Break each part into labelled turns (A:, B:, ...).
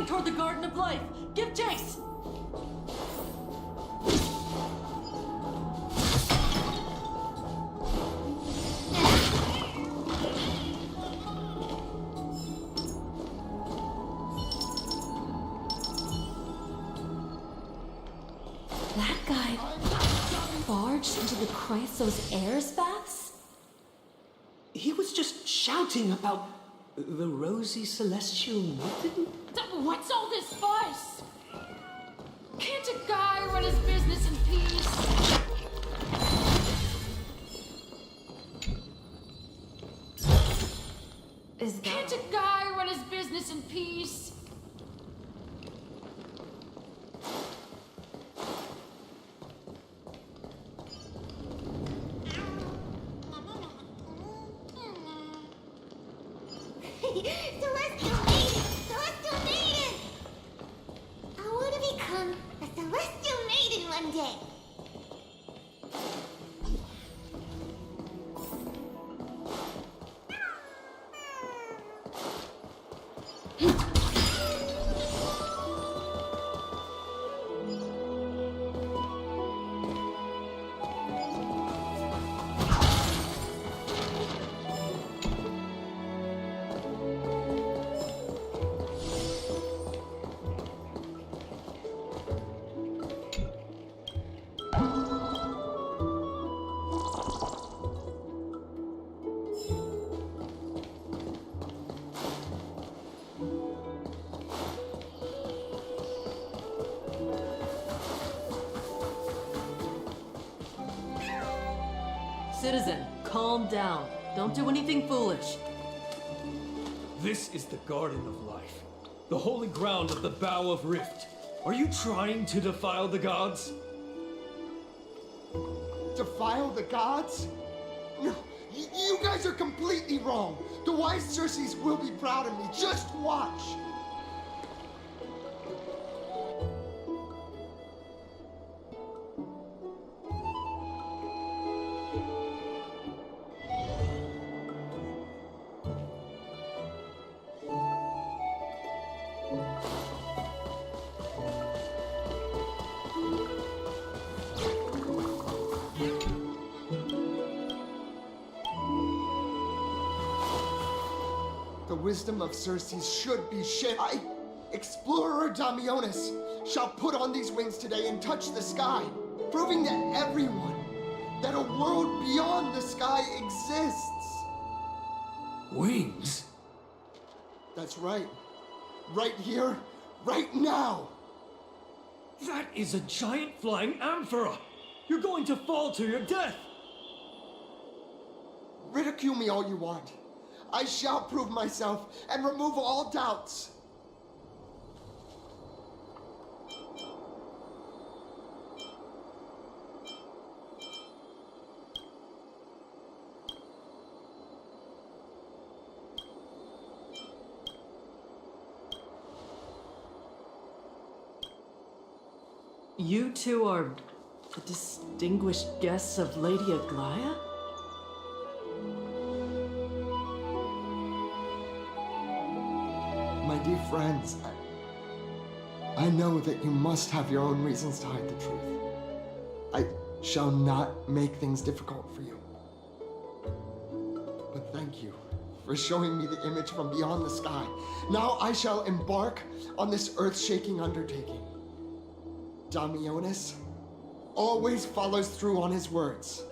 A: running toward the Garden of Life! Give chase!
B: That guy barged into the Chrysos Heirs baths?
C: He was just shouting about the rosy celestial maiden?
D: What's all this fuss? Can't a guy run his business in peace? Can't a guy run his business in peace?
E: Celestial maiden! Celestial maiden! I want to become a celestial maiden one day.
A: Citizen, calm down. Don't do anything foolish.
F: This is the Garden of Life, the holy ground of the Bow of Rift. Are you trying to defile the gods?
G: Defile the gods? No, you guys are completely wrong. The wise Circes will be proud of me. Just watch. The wisdom of Circes should be shared. Explorer Damionis, shall put on these wings today and touch the sky, proving to everyone that a world beyond the sky exists.
F: Wings?
G: That's right. Right here, right now.
F: That is a giant flying amphora! You're going to fall to your death!
G: Ridicule me all you want. I shall prove myself and remove all doubts.
A: You two are the distinguished guests of Lady Aglaya?
G: My dear friends, I know that you must have your own reasons to hide the truth. I shall not make things difficult for you. But thank you for showing me the image from beyond the sky. Now I shall embark on this earth-shaking undertaking. Damionis always follows through on his words.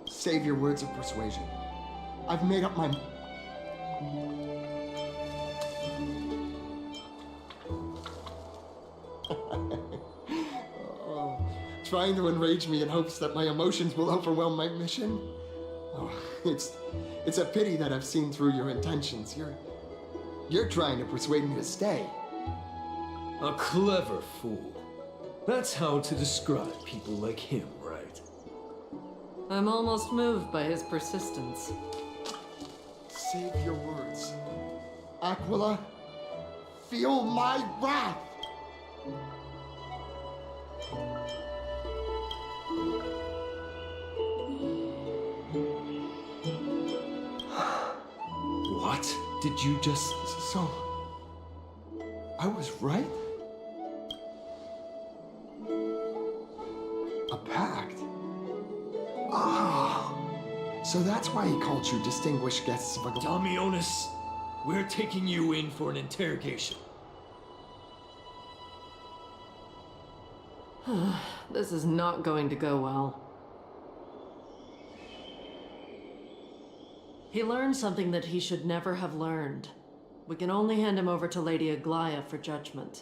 G: Save your words of persuasion. I've made up my... Trying to enrage me in hopes that my emotions will overwhelm my mission? Oh, it's a pity that I've seen through your intentions. You're trying to persuade me to stay.
F: A clever fool. That's how to describe people like him, right?
A: I'm almost moved by his persistence.
G: Save your words. Aquila, feel my wrath!
F: Did you just...
G: So, I was right? A pact? Ah! So that's why he called you distinguished guests of a...
F: Damionis, we're taking you in for an interrogation.
A: This is not going to go well. He learned something that he should never have learned. We can only hand him over to Lady Aglaya for judgment.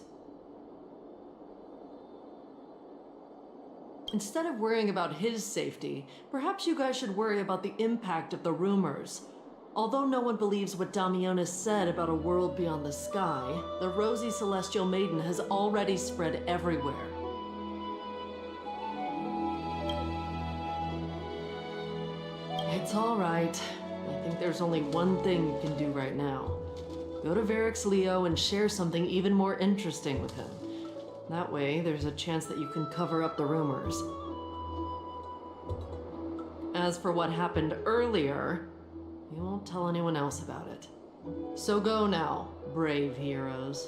A: Instead of worrying about his safety, perhaps you guys should worry about the impact of the rumors. Although no one believes what Damionis said about a world beyond the sky, the rosy celestial maiden has already spread everywhere. It's all right. I think there's only one thing you can do right now. Go to Varix Leo and share something even more interesting with him. That way, there's a chance that you can cover up the rumors. As for what happened earlier, you won't tell anyone else about it. So go now, brave heroes.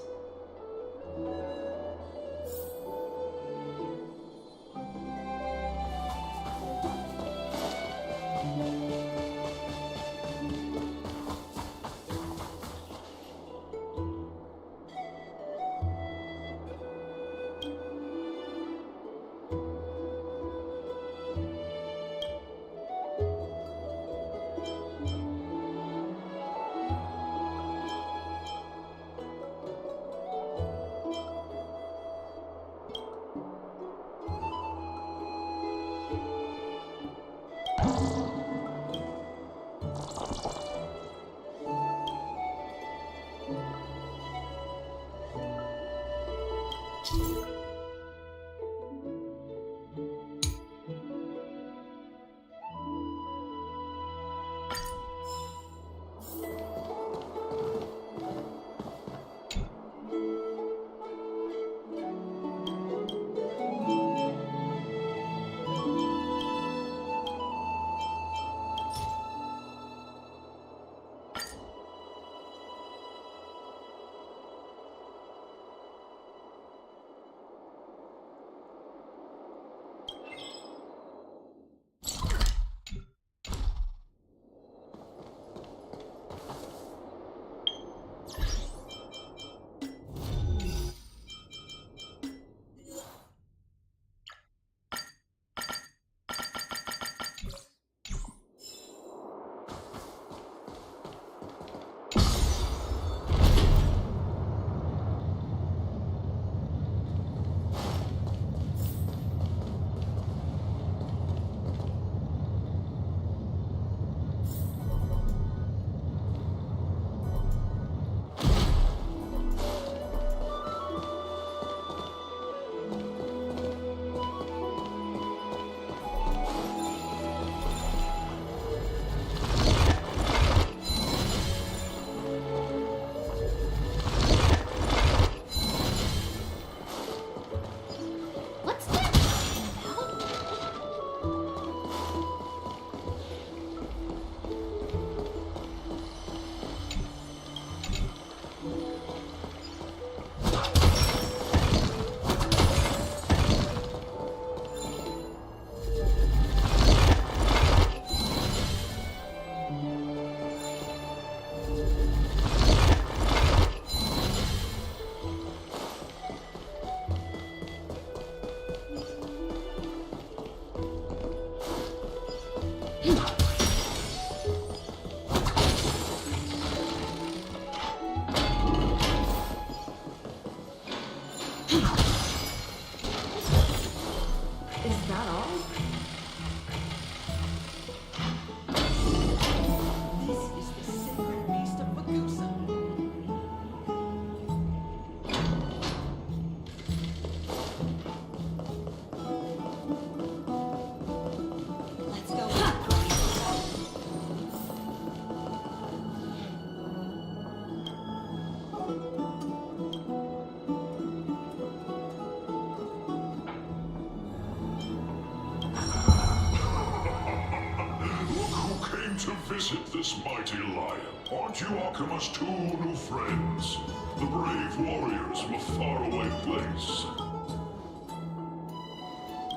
H: To visit this mighty lion. Aren't you Akuma's two new friends? The brave warriors from a faraway place.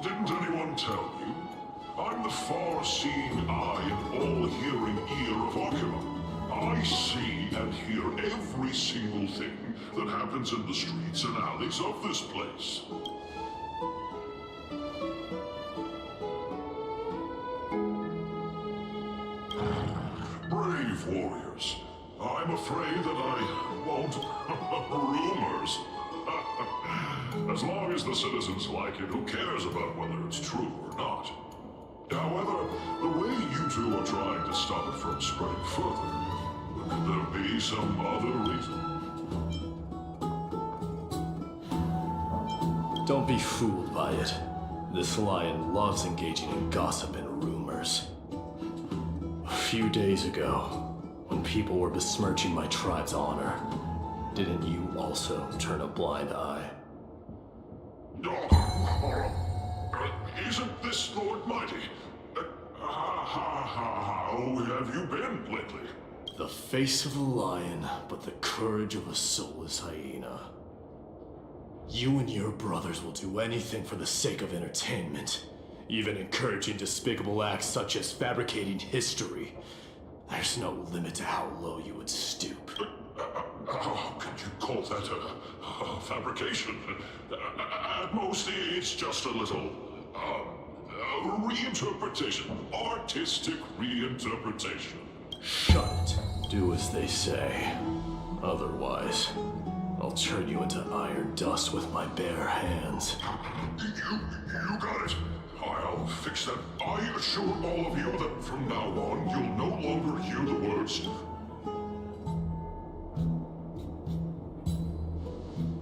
H: Didn't anyone tell you? I'm the far-seeing eye and all-hearing ear of Akuma. I see and hear every single thing that happens in the streets and alleys of this place. Brave warriors, I'm afraid that I won't. Rumors. As long as the citizens like it, who cares about whether it's true or not? However, the way you two are trying to stop it from spreading further, could there be some other reason?
F: Don't be fooled by it. This lion loves engaging in gossip and rumors. A few days ago, when people were besmirching my tribe's honor, didn't you also turn a blind eye?
H: Isn't this Lord Mighty? How have you been lately?
F: The face of a lion, but the courage of a soulless hyena. You and your brothers will do anything for the sake of entertainment, even encouraging despicable acts such as fabricating history. There's no limit to how low you would stoop.
H: How could you call that a fabrication? At most, it's just a little, reinterpretation. Artistic reinterpretation.
F: Shut it. Do as they say. Otherwise, I'll turn you into iron dust with my bare hands.
H: You got it. I'll fix that. I assure all of you that from now on, you'll no longer hear the words.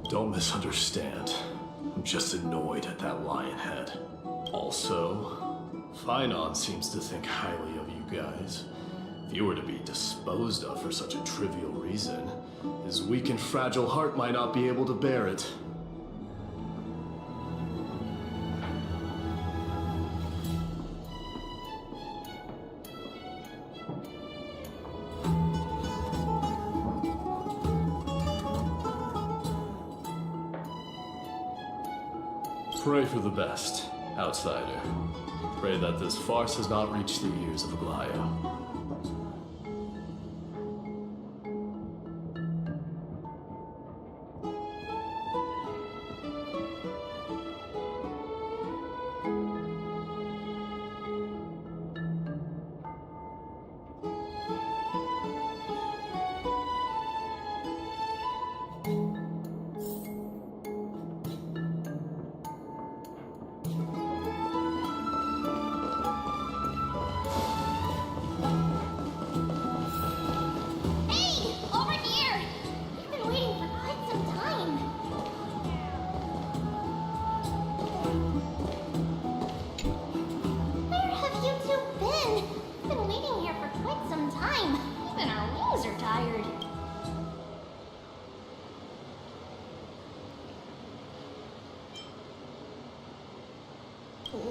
F: Don't misunderstand. I'm just annoyed at that lion head. Also, Finon seems to think highly of you guys. If you were to be disposed of for such a trivial reason, his weak and fragile heart might not be able to bear it. Pray for the best, outsider. Pray that this farce has not reached the ears of Aglaya.
E: Hey! Over here! We've been waiting for quite some time. Where have you two been? We've been waiting here for quite some time. Even our wings are tired.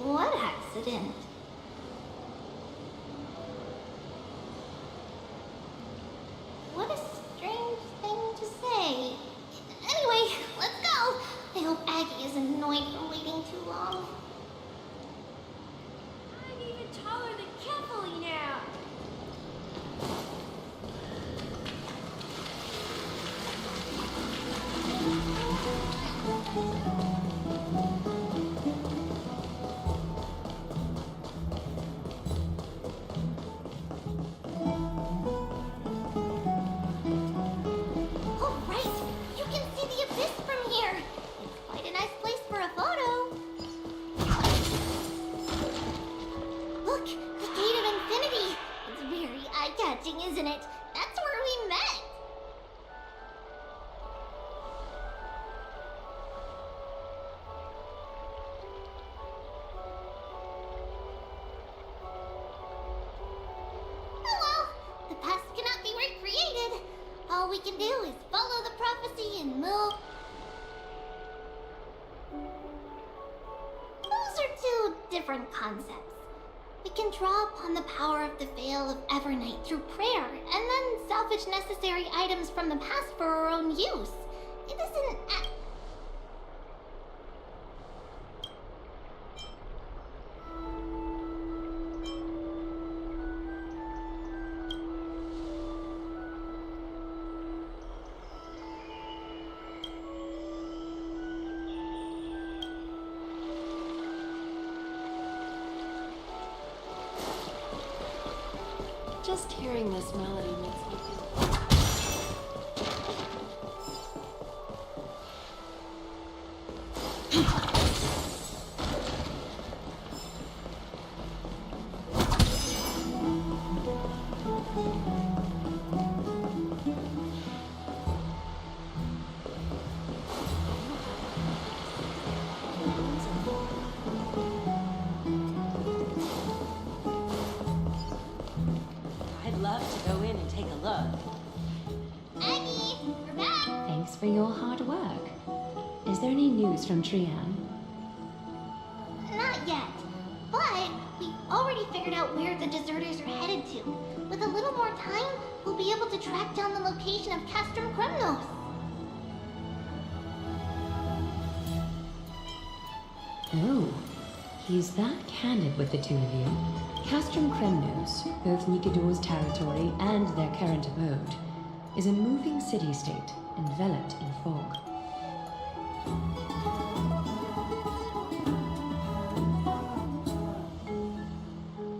E: What accident? What a strange thing to say. Anyway, let's go. I hope Aggie isn't annoyed from waiting too long.
D: I'm even taller than Kefali now.
E: Oh, right. You can see the abyss from here. It's quite a nice place for a photo. Look, the Gate of Infinity. It's very eye-catching, isn't it? That's where we met. Oh well, the past cannot be recreated. All we can do is follow the prophecy and move. Those are two different concepts. We can draw upon the power of the Veil of Evernight through prayer, and then salvage necessary items from the past for our own use. It isn't.
B: Just hearing this melody makes me feel...
I: I'd love to go in and take a look.
E: Aggie, we're back!
B: Thanks for your hard work. Is there any news from Trian?
E: Not yet, but we've already figured out where the deserters are headed to. With a little more time, we'll be able to track down the location of Castrum Kremnos.
B: Oh, he's that candid with the two of you. Castrum Kremnos, both Nikador's territory and their current abode, is a moving city-state enveloped in fog.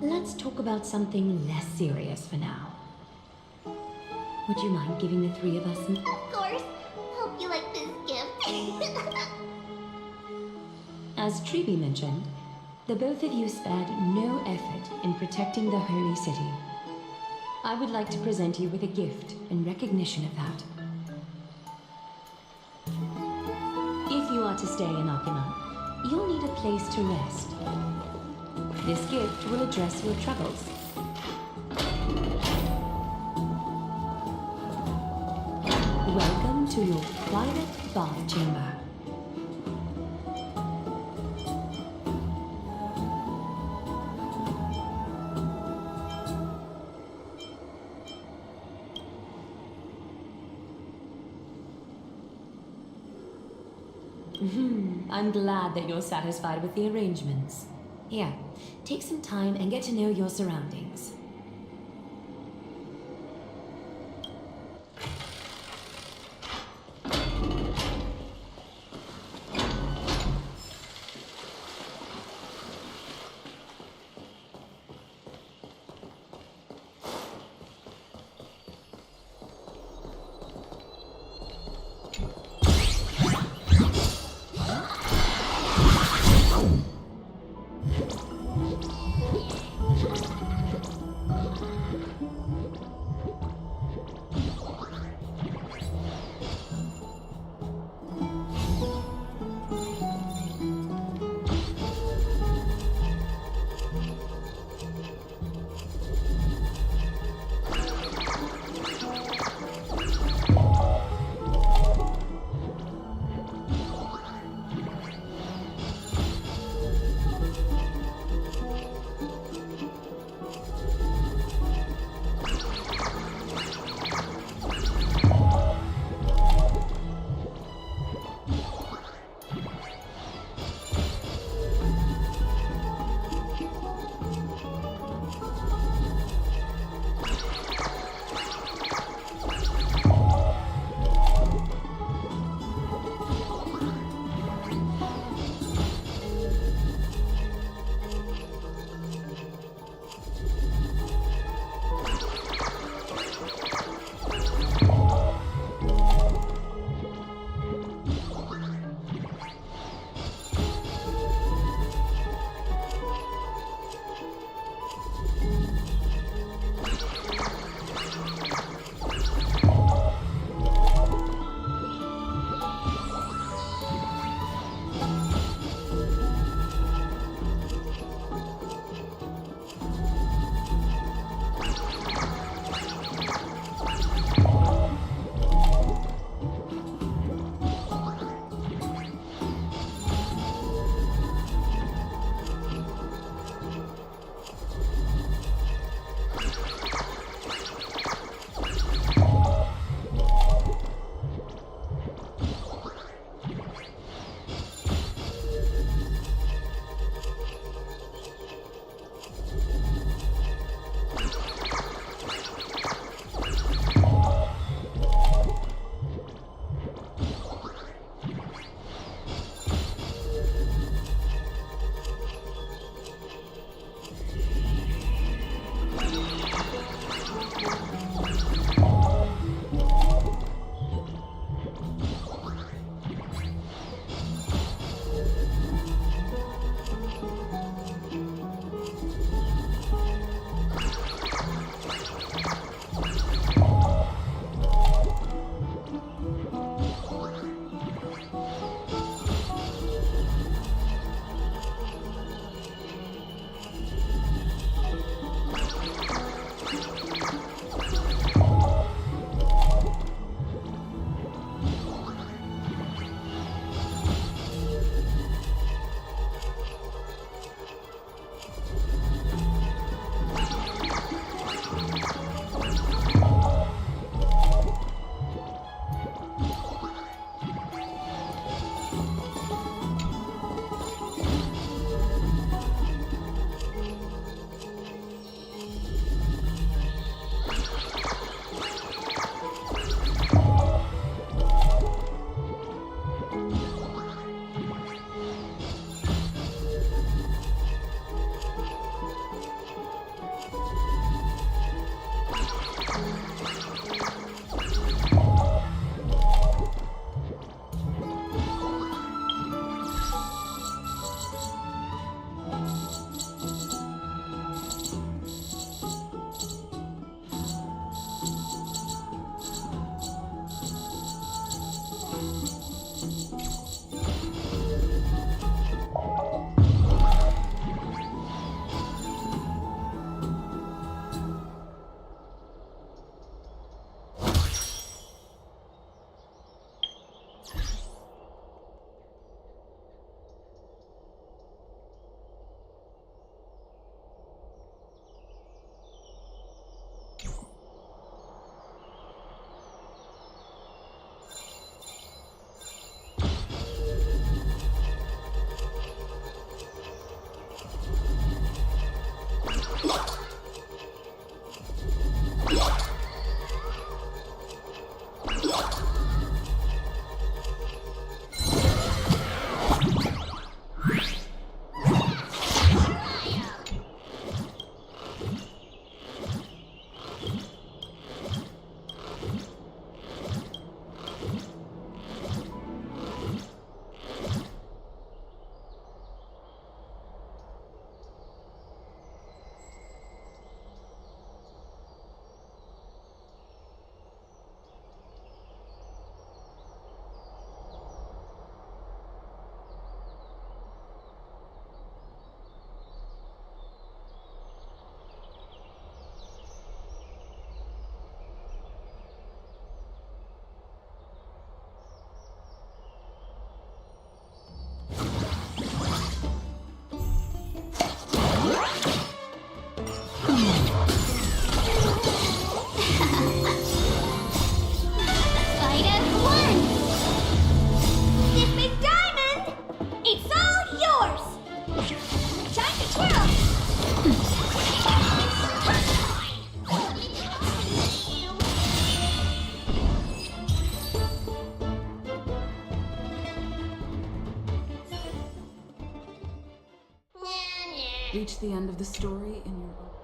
B: Let's talk about something less serious for now. Would you mind giving the three of us some...
E: Of course. Hope you like this gift.
B: As Treeby mentioned, the both of you spared no effort in protecting the holy city. I would like to present you with a gift in recognition of that. If you are to stay in Akima, you'll need a place to rest. This gift will address your troubles. Welcome to your private bath chamber. I'm glad that you're satisfied with the arrangements. Here, take some time and get to know your surroundings.
J: Reach the end of the story in your own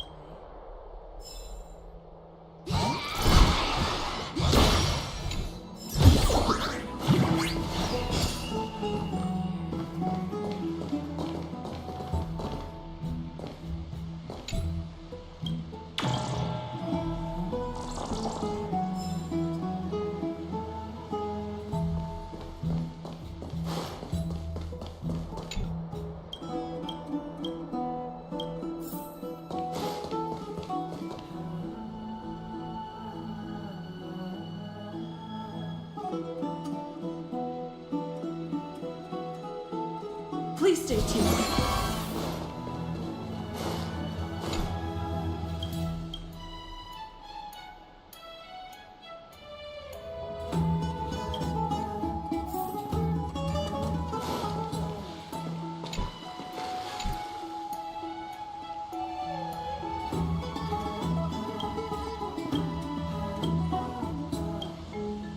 A: Please stay tuned.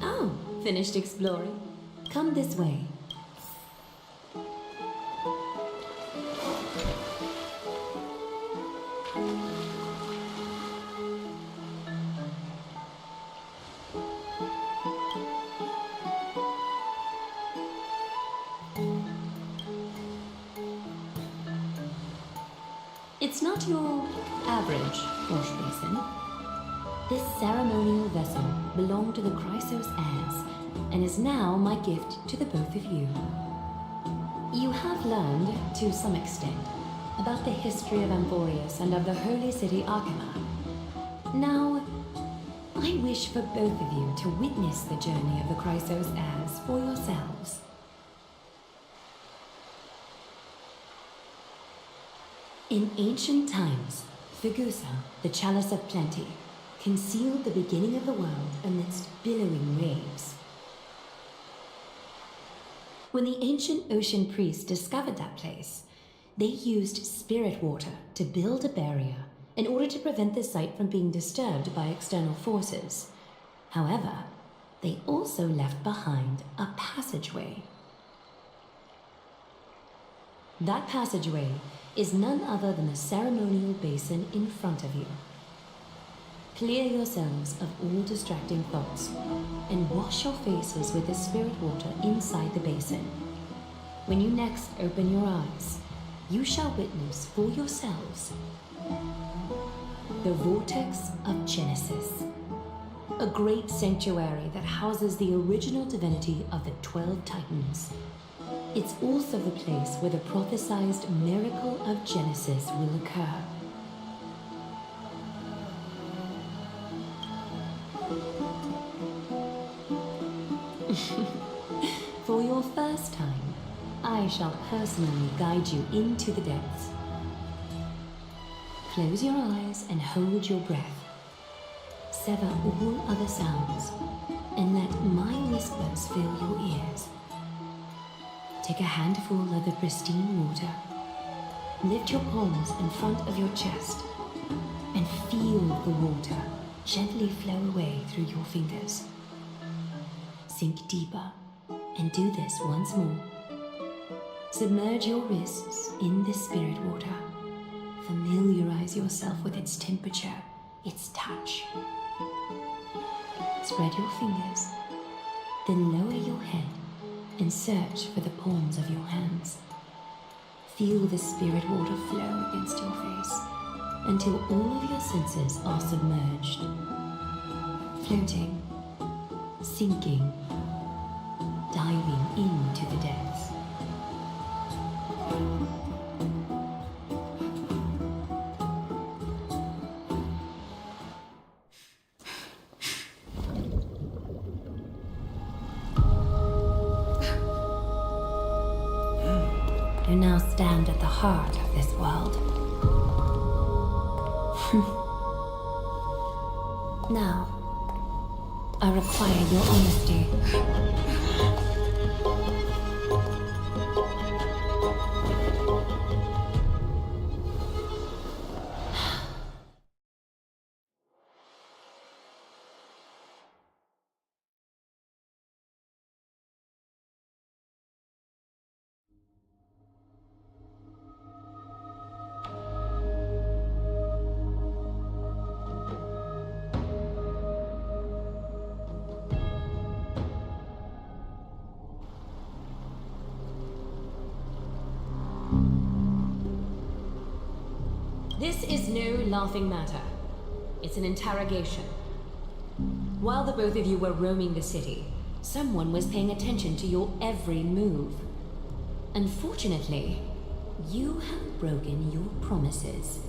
B: Oh, finished exploring? Come this way. It's not your average wash basin. This ceremonial vessel belonged to the Chrysos heirs and is now my gift to the both of you. You have learned, to some extent, about the history of AMPHOREUS and of the holy city Archima. Now, I wish for both of you to witness the journey of the Chrysos heirs for yourselves. In ancient times, Fugusa, the chalice of plenty, concealed the beginning of the world amidst billowing waves. When the ancient ocean priests discovered that place, they used spirit water to build a barrier in order to prevent the site from being disturbed by external forces. However, they also left behind a passageway. That passageway is none other than the ceremonial basin in front of you. Clear yourselves of all distracting thoughts and wash your faces with the spirit water inside the basin. When you next open your eyes, you shall witness for yourselves the Vortex of Genesis, a great sanctuary that houses the original divinity of the 12 Titans. It's also the place where the prophesied miracle of Genesis will occur. For your first time, I shall personally guide you into the depths. Close your eyes and hold your breath. Sever all other sounds and let my whispers fill your ears. Take a handful of the pristine water. Lift your palms in front of your chest and feel the water gently flow away through your fingers. Sink deeper and do this once more. Submerge your wrists in the spirit water. Familiarize yourself with its temperature, its touch. Spread your fingers, then lower your head and search for the palms of your hands. Feel the spirit water flow against your face until all of your senses are submerged. Floating, sinking, diving into the depths. You now stand at the heart of this world. Now, I require your honesty.
K: This is no laughing matter. It's an interrogation. While the both of you were roaming the city, someone was paying attention to your every move. Unfortunately, you have broken your promises.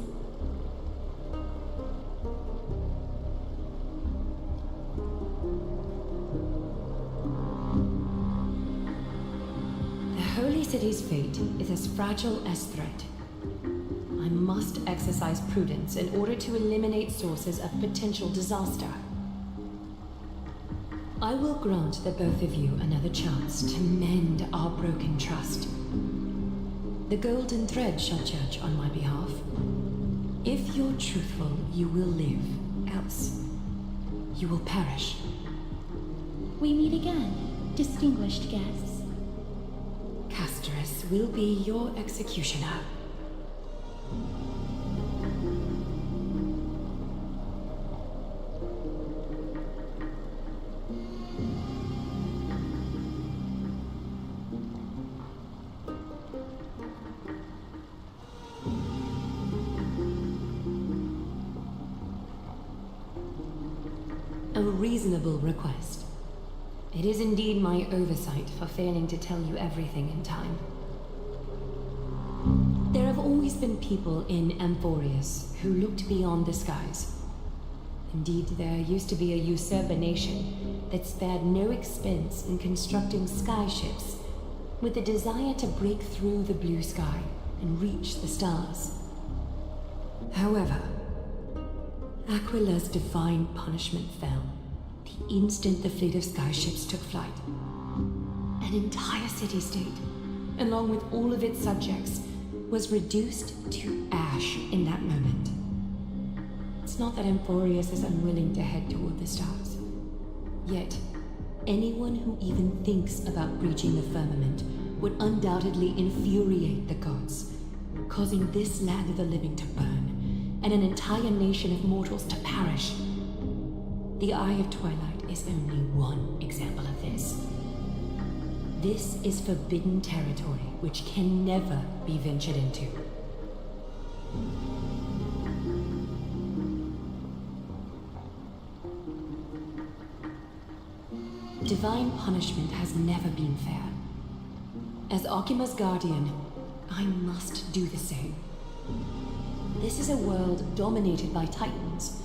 K: The Holy City's fate is as fragile as threat. I must exercise prudence in order to eliminate sources of potential disaster. I will grant the both of you another chance to mend our broken trust. The golden thread shall judge on my behalf. If you're truthful, you will live. Else, you will perish.
E: We meet again, distinguished guests.
K: Castorice will be your executioner. A reasonable request. It is indeed my oversight for failing to tell you everything in time. There have always been people in AMPHOREUS who looked beyond the skies. Indeed, there used to be a usurper nation that spared no expense in constructing skyships with the desire to break through the blue sky and reach the stars. However, Aquila's divine punishment fell the instant the fleet of skyships took flight. An entire city-state, along with all of its subjects, was reduced to ash in that moment. It's not that AMPHOREUS is unwilling to head toward the stars. Yet, anyone who even thinks about breaching the firmament would undoubtedly infuriate the gods, causing this land of the living to burn, and an entire nation of mortals to perish. The Eye of Twilight is only one example of this. This is forbidden territory which can never be ventured into. Divine punishment has never been fair. As Okima's guardian, I must do the same. This is a world dominated by Titans,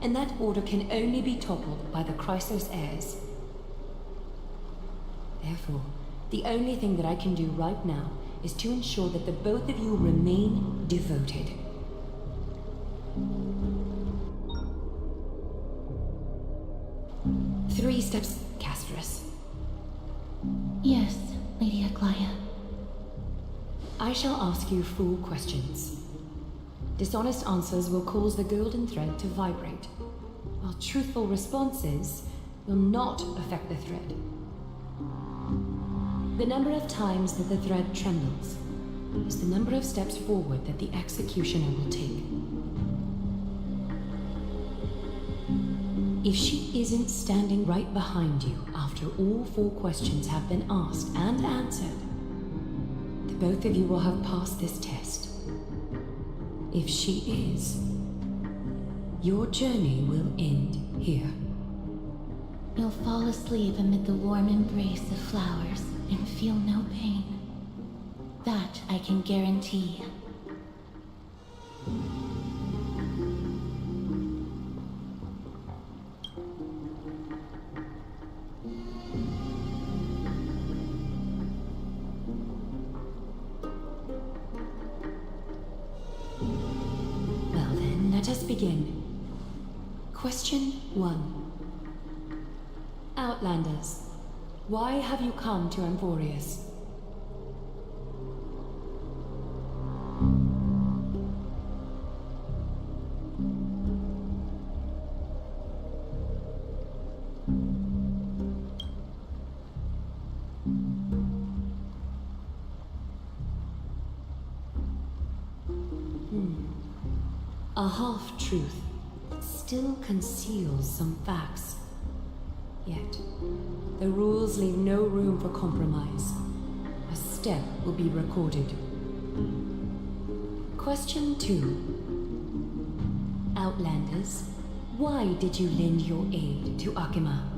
K: and that order can only be toppled by the Chrysos heirs. Therefore, the only thing that I can do right now is to ensure that the both of you remain devoted. Three steps, Castorice.
E: Yes, Lady Aglaia.
K: I shall ask you 4 questions.
B: Dishonest answers will cause the golden thread to vibrate, while truthful responses will not affect the thread. The number of times that the thread trembles is the number of steps forward that the executioner will take. If she isn't standing right behind you after all 4 questions have been asked and answered, the both of you will have passed this test. If she is, your journey will end here.
E: You'll fall asleep amid the warm embrace of flowers and feel no pain. That I can guarantee.
B: Well then, let us begin. Question 1. Outlanders, why have you come to AMPHOREUS? A half-truth that still conceals some facts. Yet, the rules leave no room for compromise. A step will be recorded. Question 2. Outlanders, why did you lend your aid to Akima?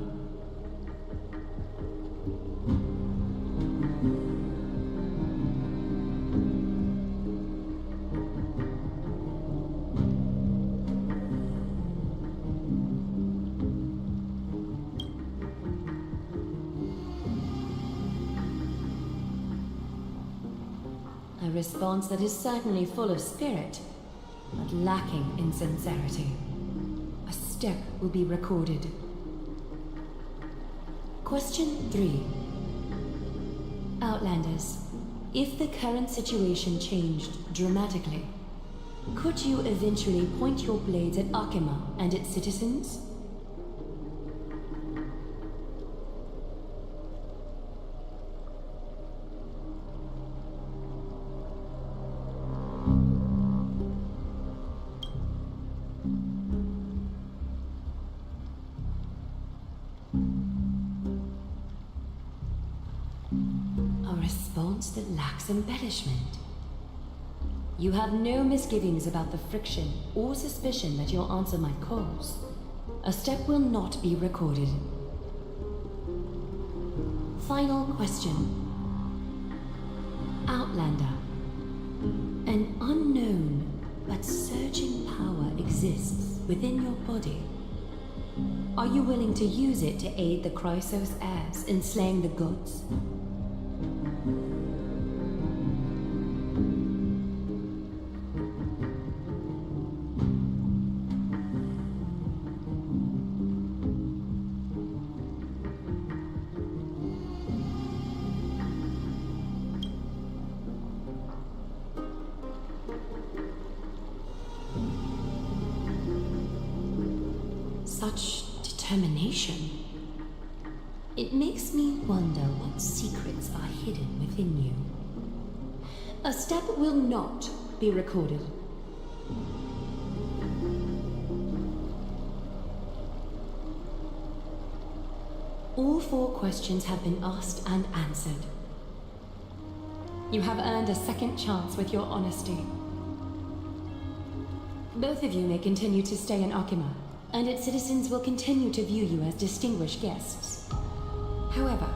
B: A response that is certainly full of spirit, but lacking in sincerity. A step will be recorded. Question 3. Outlanders, if the current situation changed dramatically, could you eventually point your blades at Akima and its citizens? That lacks embellishment. You have no misgivings about the friction or suspicion that your answer might cause. A step will not be recorded. Final question. Outlander. An unknown but surging power exists within your body. Are you willing to use it to aid the Chrysos heirs in slaying the gods? Such determination. It makes me wonder what secrets are hidden within you. A step will not be recorded. All 4 questions have been asked and answered. You have earned a second chance with your honesty. Both of you may continue to stay in Akima, and its citizens will continue to view you as distinguished guests. However,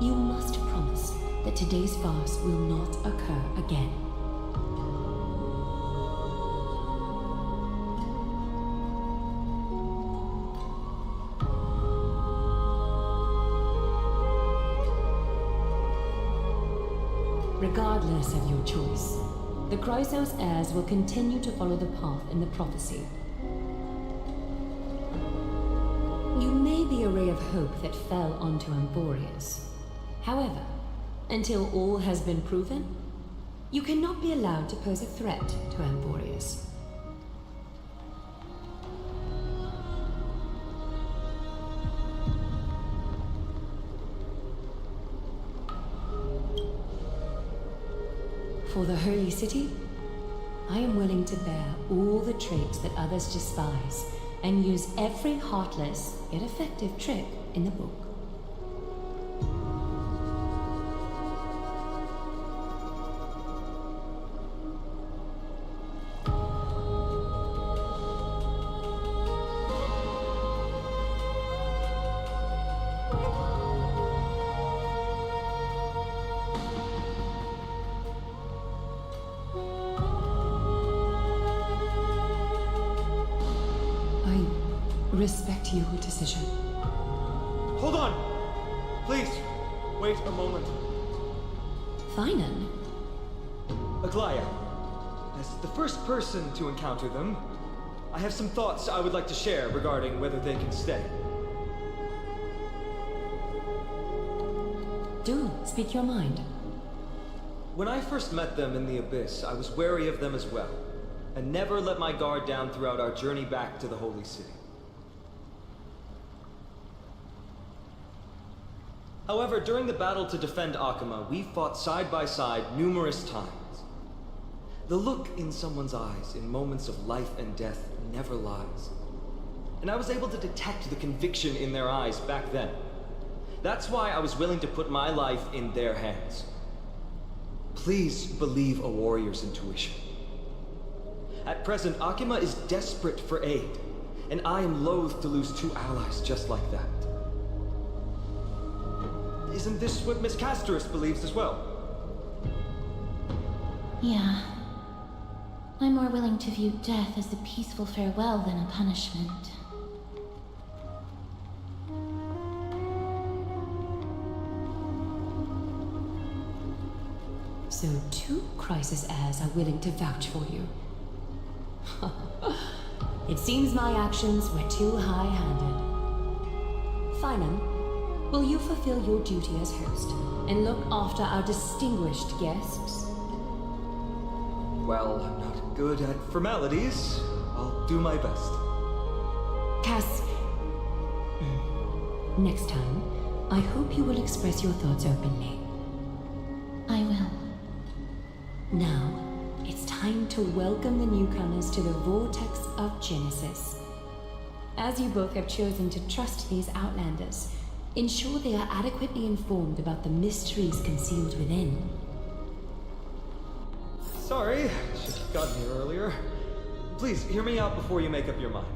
B: you must promise that today's farce will not occur again. Regardless of your choice, the Chrysos heirs will continue to follow the path in the prophecy. You may be a ray of hope that fell onto AMPHOREUS. However, until all has been proven, You cannot be allowed to pose a threat to AMPHOREUS. For the Holy City, I am willing to bear all the traits that others despise and use every heartless yet effective trick in the book. Respect your decision.
L: Hold on! Please, wait a moment.
B: Finan?
L: Aglaya, as the first person to encounter them, I have some thoughts I would like to share regarding whether they can stay.
B: Do speak your mind.
L: When I first met them in the Abyss, I was wary of them as well, and never let my guard down throughout our journey back to the Holy City. However, during the battle to defend Akama, we fought side by side numerous times. The look in someone's eyes in moments of life and death never lies. And I was able to detect the conviction in their eyes back then. That's why I was willing to put my life in their hands. Please believe a warrior's intuition. At present, Akama is desperate for aid, and I am loath to lose two allies just like that. Isn't this what Miss Castorice believes as well?
E: Yeah. I'm more willing to view death as a peaceful farewell than a punishment.
B: So 2 crisis heirs are willing to vouch for you. It seems my actions were too high-handed. Finan, will you fulfill your duty as host and look after our distinguished guests?
L: Well, I'm not good at formalities. I'll do my best.
B: Cass... Next time, I hope you will express your thoughts openly.
E: I will.
B: Now, it's time to welcome the newcomers to the Vortex of Genesis. As you both have chosen to trust these Outlanders, ensure they are adequately informed about the mysteries concealed within.
L: Sorry, should have gotten here earlier. Please, hear me out before you make up your mind.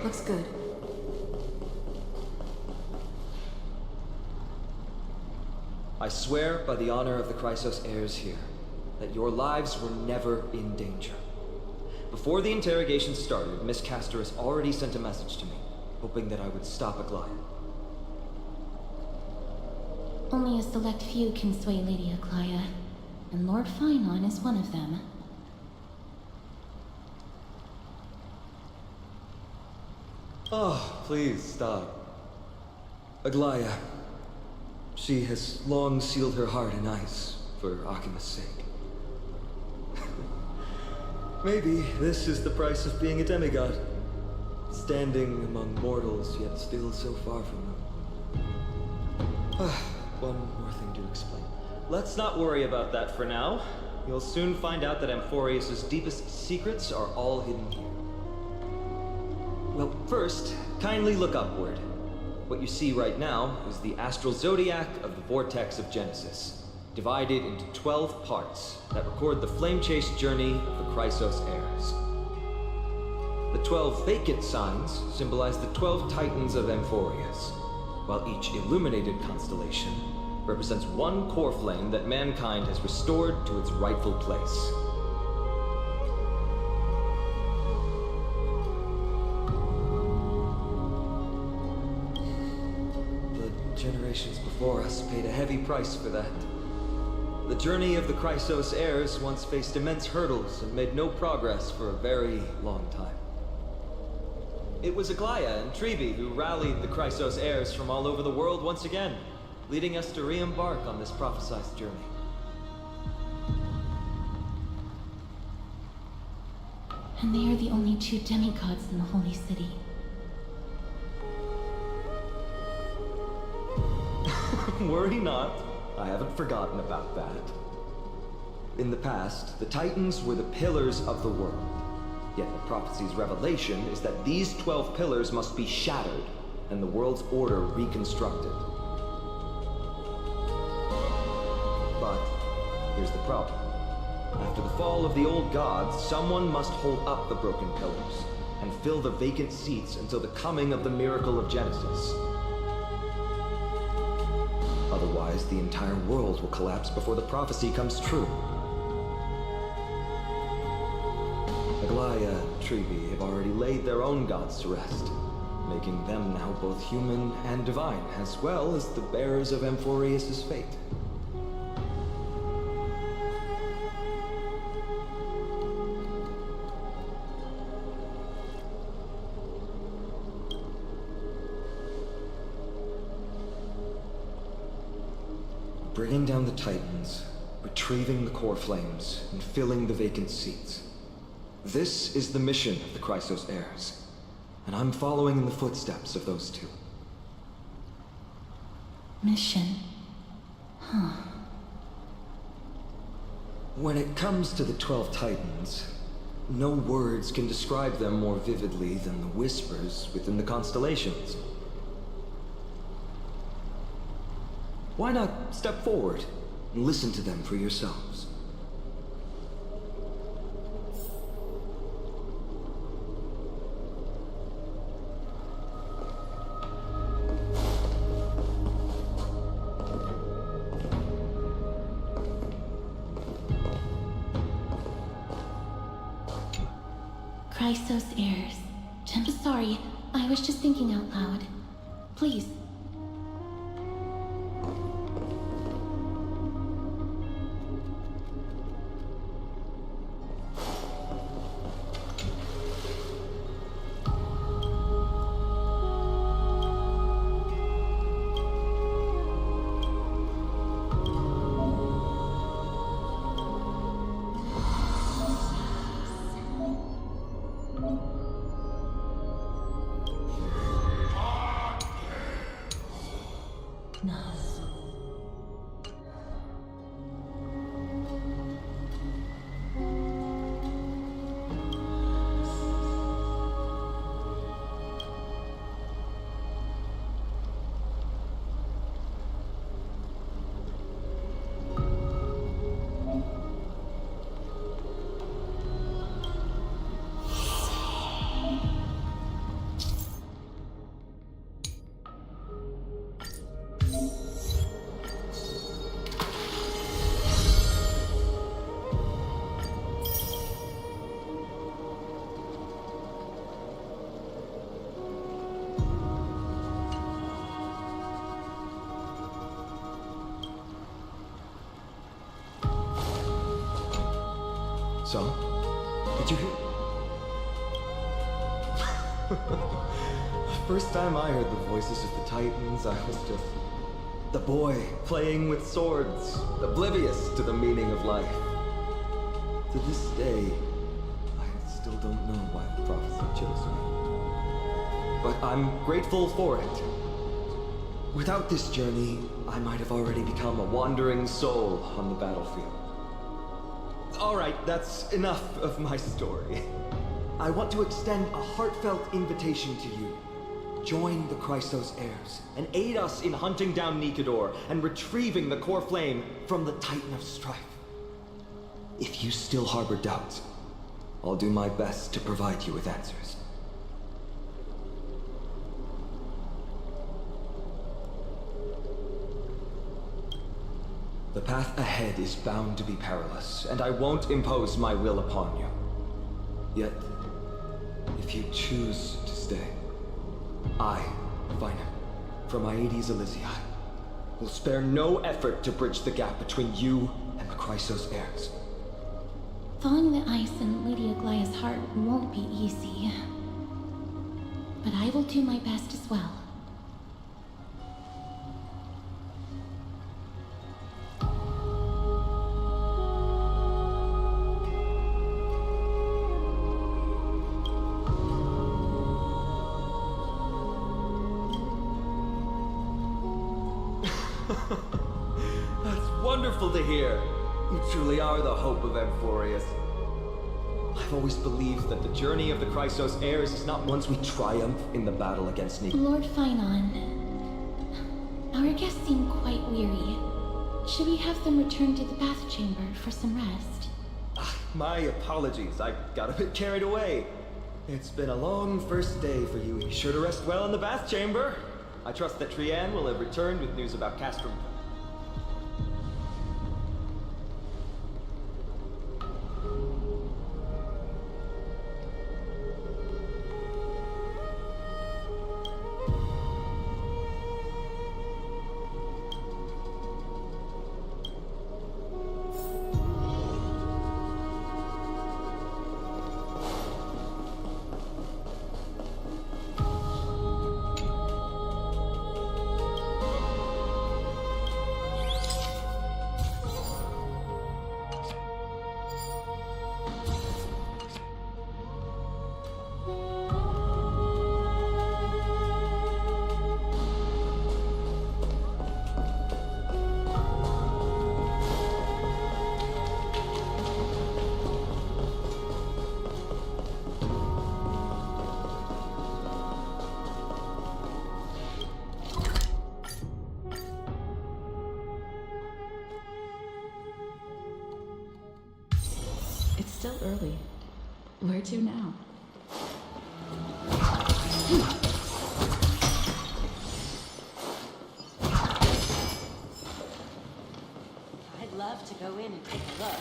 J: Looks good.
L: I swear by the honor of the Chrysos heirs here, that your lives were never in danger. Before the interrogation started, Miss Castorice already sent a message to me, hoping that I would stop Aglaya.
E: Only a select few can sway Lady Aglaya, and Lord Finon is one of them.
L: Oh, please stop. Aglaya, She has long sealed her heart in ice for Akima's sake. Maybe this is the price of being a demigod. Standing among mortals, yet still so far from them. One more thing to explain. Let's not worry about that for now. You'll soon find out that AMPHOREUS' deepest secrets are all hidden here. Well, first, kindly look upward. What you see right now is the astral zodiac of the vortex of Genesis, divided into 12 parts that record the flame-chased journey of the Chrysos heirs. The 12 vacant signs symbolize the 12 titans of AMPHOREUS, while each illuminated constellation represents one core flame that mankind has restored to its rightful place. The generations before us paid a heavy price for that. The journey of the Chrysos heirs once faced immense hurdles and made no progress for a very long time. It was Aglaya and Trevi who rallied the Chrysos heirs from all over the world once again, leading us to re-embark on this prophesized journey.
K: And they are the only 2 demigods in the Holy City.
L: Worry not. I haven't forgotten about that. In the past, the Titans were the pillars of the world. Yet the prophecy's revelation is that these 12 pillars must be shattered, and the world's order reconstructed. But here's the problem. After the fall of the old gods, someone must hold up the broken pillars, and fill the vacant seats until the coming of the miracle of Genesis. Otherwise, the entire world will collapse before the prophecy comes true. Aglaya and Trevi have already laid their own gods to rest, making them now both human and divine, as well as the bearers of AMPHOREUS' fate. Bringing down the Titans, retrieving the core flames, and filling the vacant seats. This is the mission of the Chrysos heirs, and I'm following in the footsteps of those 2.
K: Mission? Huh.
L: When it comes to the 12 Titans, no words can describe them more vividly than the whispers within the constellations. Why not step forward and listen to them for yourselves?
K: Chrysos heirs. I'm sorry, I was just thinking out loud. Please. So, did you hear? The first time I heard the voices of the Titans, I was just
L: The boy playing with swords, oblivious to the meaning of life. To this day, I still don't know why the prophecy chose me. But I'm grateful for it. Without this journey, I might have already become a wandering soul on the battlefield. Alright, that's enough of my story. I want to extend a heartfelt invitation to you. Join the Chrysos heirs, and aid us in hunting down Nikador and retrieving the core flame from the Titan of Strife. If you still harbor doubts, I'll do my best to provide you with answers. The path ahead is bound to be perilous, and I won't impose my will upon you. Yet, if you choose to stay, I, Vina, from Aedes Elysiae, will spare no effort to bridge the gap between you and the Chrysos heirs.
E: Thawing the ice in Lady Aglaya's heart won't be easy. But I will do my best as well.
L: That's wonderful to hear. You truly are the hope of AMPHOREUS. I've always believed that the journey of the Chrysos heirs is not once we triumph in the battle against Nikador.
E: Lord Finon, our guests seem quite weary. Should we have them return to the bath chamber for some rest?
L: My apologies, I got a bit carried away. It's been a long first day for you. Be sure to rest well in the bath chamber. I trust that Trianne will have returned with news about Castrum.
J: It's still early. Where to now?
I: I'd love to go in and take a look.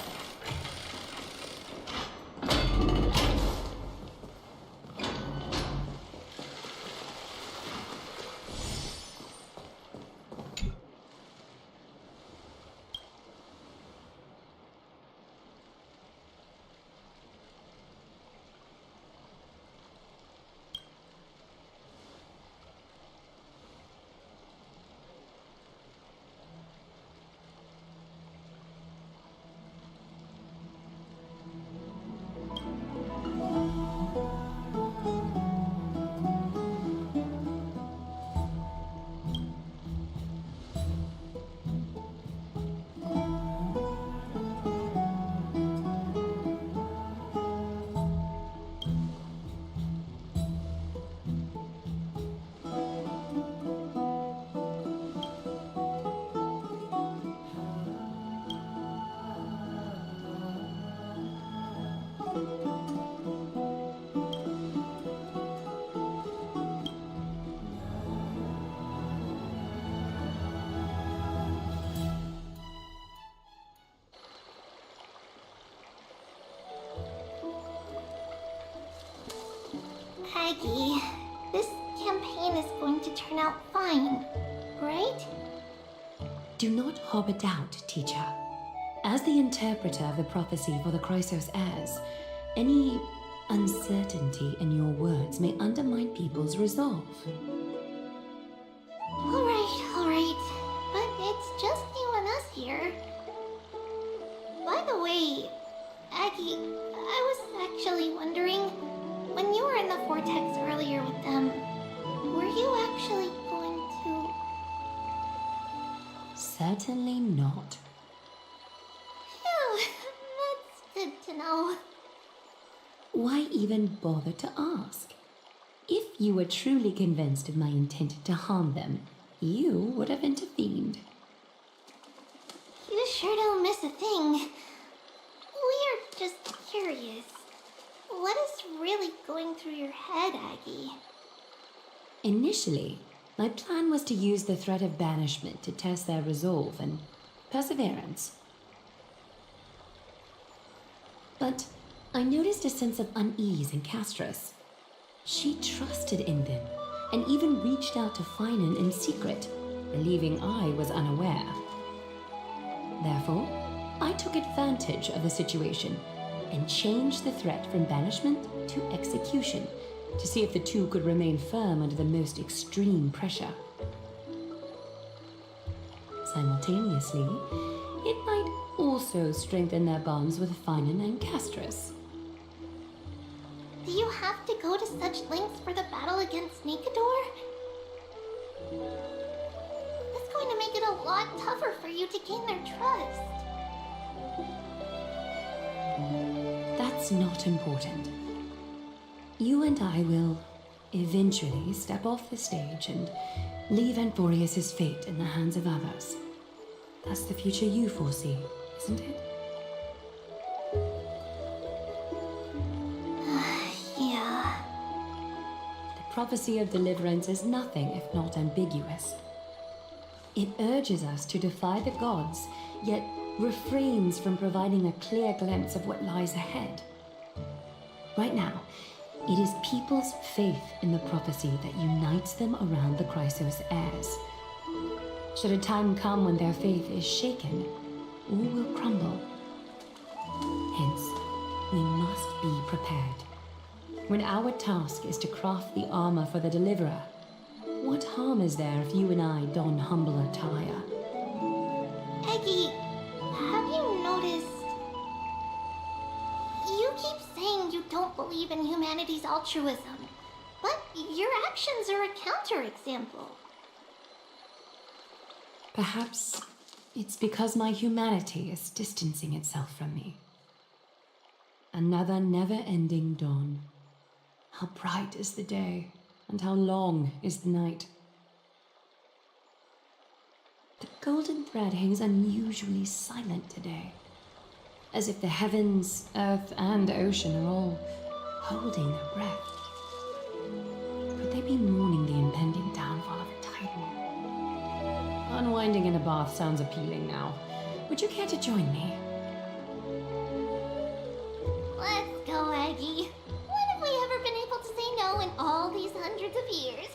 E: Aggie, this campaign is going to turn out fine, right?
B: Do not harbor doubt, teacher. As the interpreter of the prophecy for the Chrysos heirs, any uncertainty in your words may undermine people's resolve.
E: All right. But there. By the way, Aggie, I was actually wondering, when you were in the vortex earlier with them, were you actually going to...
B: Certainly not.
E: Phew, that's good to know.
B: Why even bother to ask? If you were truly convinced of my intent to harm them, you would have intervened.
E: You sure don't miss a thing. We're just curious. What is really going through your head, Aggie?
B: Initially, my plan was to use the threat of banishment to test their resolve and perseverance. But I noticed a sense of unease in Castorice. She trusted in them and even reached out to Finan in secret, believing I was unaware. Therefore, I took advantage of the situation and changed the threat from banishment to execution to see if the two could remain firm under the most extreme pressure. Simultaneously, it might also strengthen their bonds with Finan and Castorice.
E: Do you have to go to such lengths for the battle against Nikador? That's going to make it a lot tougher for you to gain their trust.
B: That's not important. You and I will eventually step off the stage and leave AMPHOREUS' fate in the hands of others. That's the future you foresee, isn't it?
E: Yeah.
B: The prophecy of deliverance is nothing if not ambiguous. It urges us to defy the gods, yet refrains from providing a clear glimpse of what lies ahead. Right now, it is people's faith in the prophecy that unites them around the Chrysos heirs. Should a time come when their faith is shaken, all will crumble. Hence, we must be prepared. When our task is to craft the armor for the deliverer, what harm is there if you and I don humble attire?
E: Eggie, have you noticed? You keep saying you don't believe in humanity's altruism, but your actions are a counterexample.
B: Perhaps it's because my humanity is distancing itself from me. Another never-ending dawn. How bright is the day, and how long is the night. The golden thread hangs unusually silent today, as if the heavens, earth, and ocean are all holding their breath. Could they be mourning the impending downfall of a titan? Unwinding in a bath sounds appealing now. Would you care to join me?
E: Let's go, Aggie. When have we ever been able to say no in all these hundreds of years?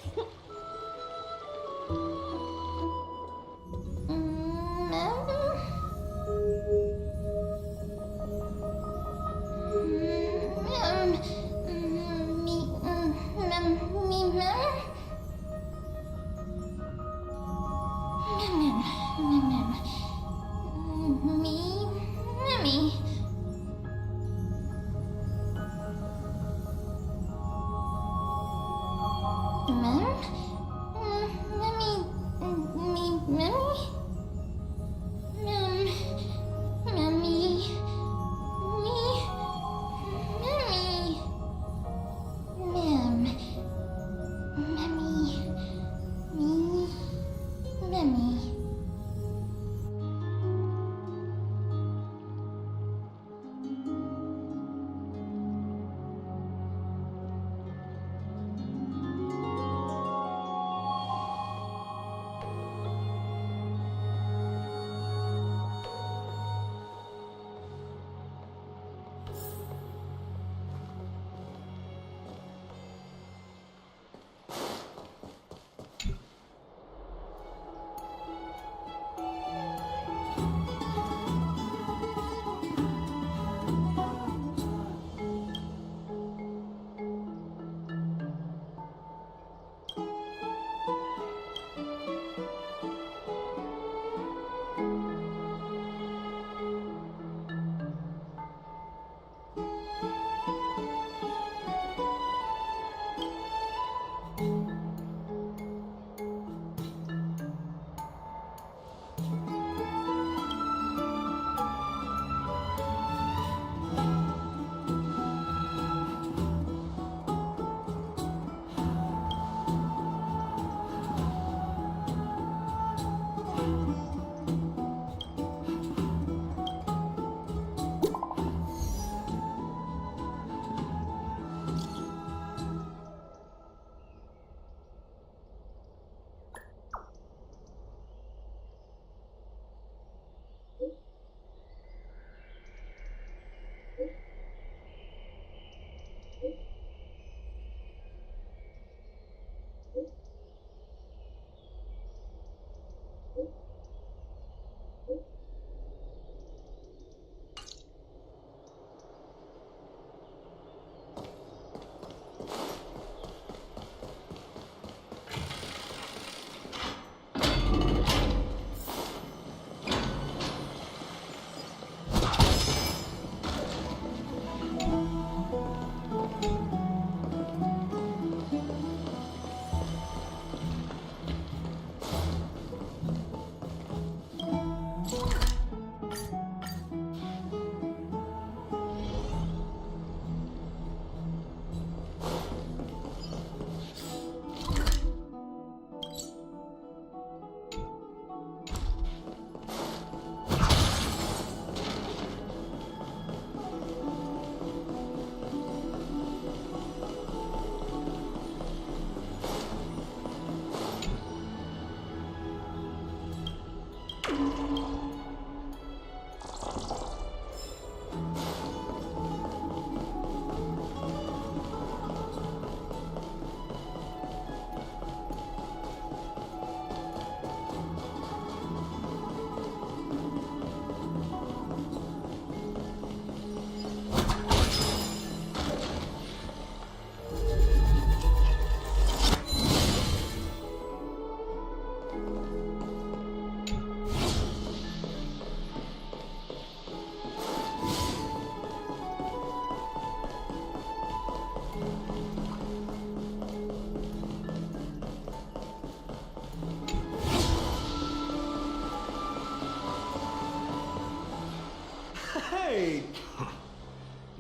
L: Hey!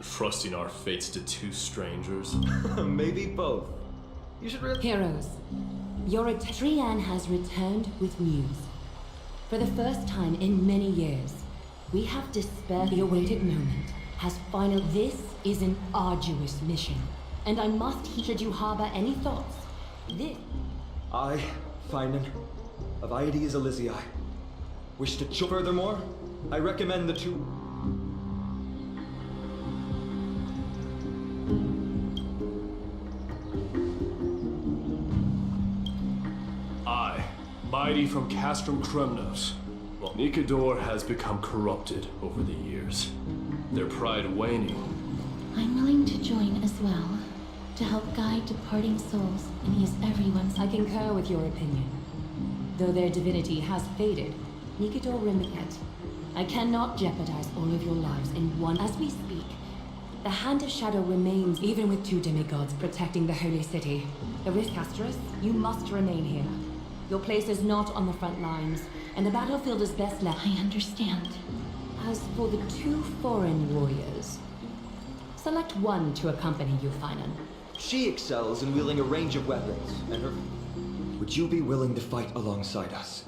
F: Trusting our fates to two strangers?
L: Maybe both. You should really—
B: Heroes, Trian has returned with news. For the first time in many years, we have dispelled the awaited moment. Has finally— This is an arduous mission, and I must should you harbor any thoughts. This—
L: I, Finan, of Aedes Elysiae, wish to furthermore, I recommend the two—
F: I, mighty from Castrum Kremnos. Well, Nikador has become corrupted over the years, their pride waning.
E: I'm willing to join as well, to help guide departing souls and ease everyone's—
B: I concur with your opinion. Though their divinity has faded, Nikador remains. I cannot jeopardize all of your lives in one. As we speak, the Hand of Shadow remains, even with two demigods protecting the Holy City. The risk, Castorice, you must remain here. Your place is not on the front lines, and the battlefield is best left—
E: I understand.
B: As for the two foreign warriors, select one to accompany you, Finan.
L: She excels in wielding a range of weapons, and her— Would you be willing to fight alongside us?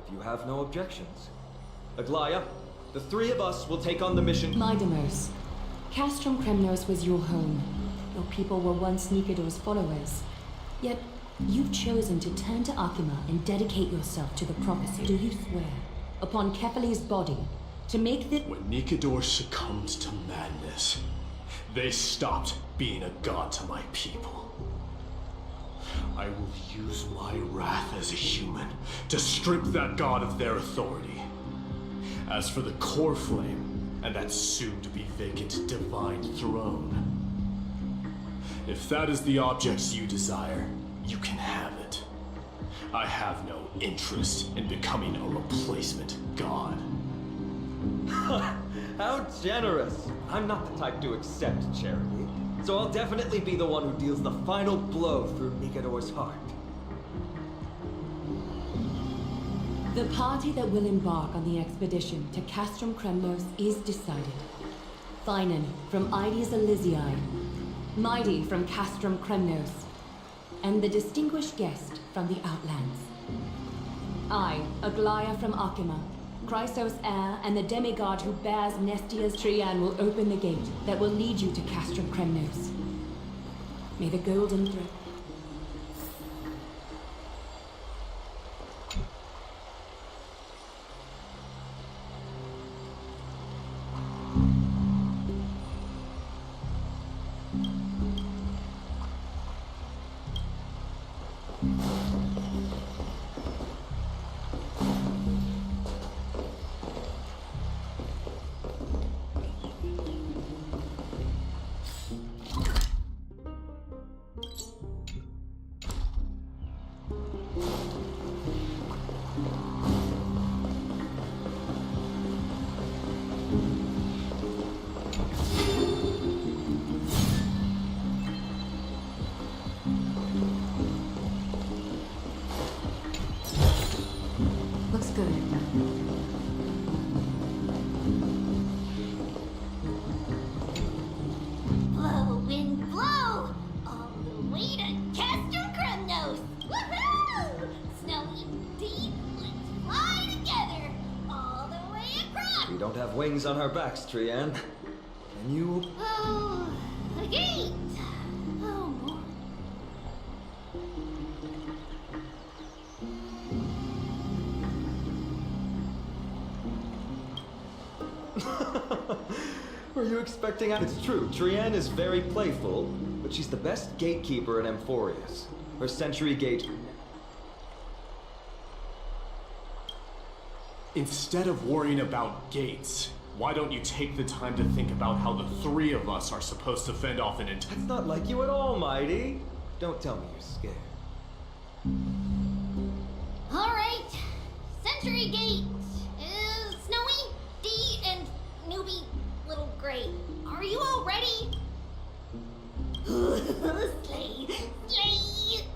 L: If you have no objections. Aglaya, the three of us will take on the mission—
B: Midemos, Castrum Kremnos was your home. Your people were once Nikador's followers. Yet, you've chosen to turn to Akima and dedicate yourself to the prophecy. Do you swear, upon Kefali's body, to make this—
F: When Nikador succumbed to madness, they stopped being a god to my people. I will use my wrath as a human to strip that god of their authority. As for the core flame, and that soon-to-be vacant divine throne, if that is the objects you desire, you can have it. I have no interest in becoming a replacement god.
L: How generous! I'm not the type to accept charity, so I'll definitely be the one who deals the final blow through Nikador's heart.
B: The party that will embark on the expedition to Castrum Kremnos is decided. Finan from Aedes Elysiae, Mighty from Castrum Kremnos, and the distinguished guest from the Outlands. I, Aglaya from Akima, Chrysos heir, and the demigod who bears Nestia's Trian will open the gate that will lead you to Castrum Kremnos. May the golden thread— Looks good.
E: Blow, wind, blow! All the way to Castrum Kremnos! Woohoo! Snowy deep, let's fly together! All the way across!
L: We don't have wings on our backs, Trian. Can you—
E: Oh, a gate! Oh,
L: Were you expecting... It's true, Trienne is very playful, but she's the best gatekeeper in AMPHOREUS. Her Century Gate...
F: Instead of worrying about gates, why don't you take the time to think about how the three of us are supposed to fend off an entire...
L: That's not like you at all, Mighty. Don't tell me you're scared.
E: Alright. Century Gate. Snowy, D, and newbie Little Gray. Are you all ready? Slay! Slay!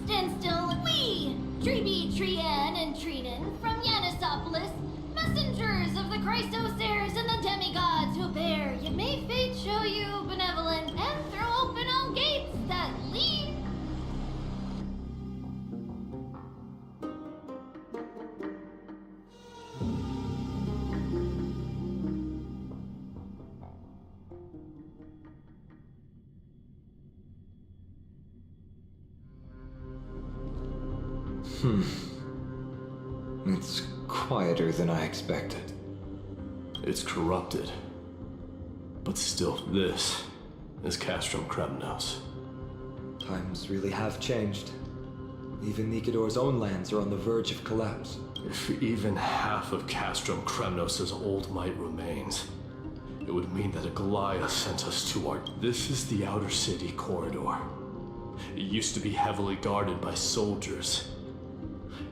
E: Stand still, we, Treby, Trienne, and Trinen from Yanisopolis, messengers of the Christos-heirs and the demigods who bear, yet may fate show you benevolent and throw open all gates that lead.
L: It's quieter than I expected.
F: It's corrupted. But still, this is Castrum Kremnos.
L: Times really have changed. Even Nikador's own lands are on the verge of collapse.
F: If even half of Castrum Kremnos' old might remains, it would mean that a Goliath sent us to our... This is the outer city corridor. It used to be heavily guarded by soldiers.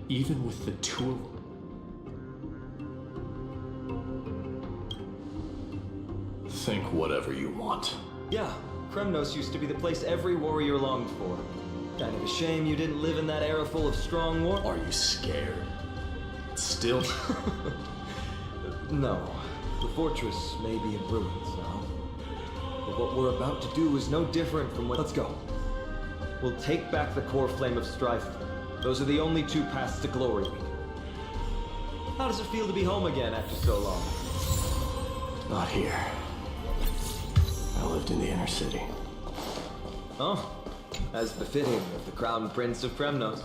F: Even with the two... Think whatever you want.
L: Yeah, Kremnos used to be the place every warrior longed for. Kind of a shame you didn't live in that era full of strong war...
F: Are you scared? Still?
L: No. The fortress may be in ruins now. But what we're about to do is no different from what... Let's go. We'll take back the core flame of strife. Those are the only two paths to glory. How does it feel to be home again after so long?
F: Not here. I lived in the inner city.
L: Oh, as befitting of the Crown Prince of Kremnos.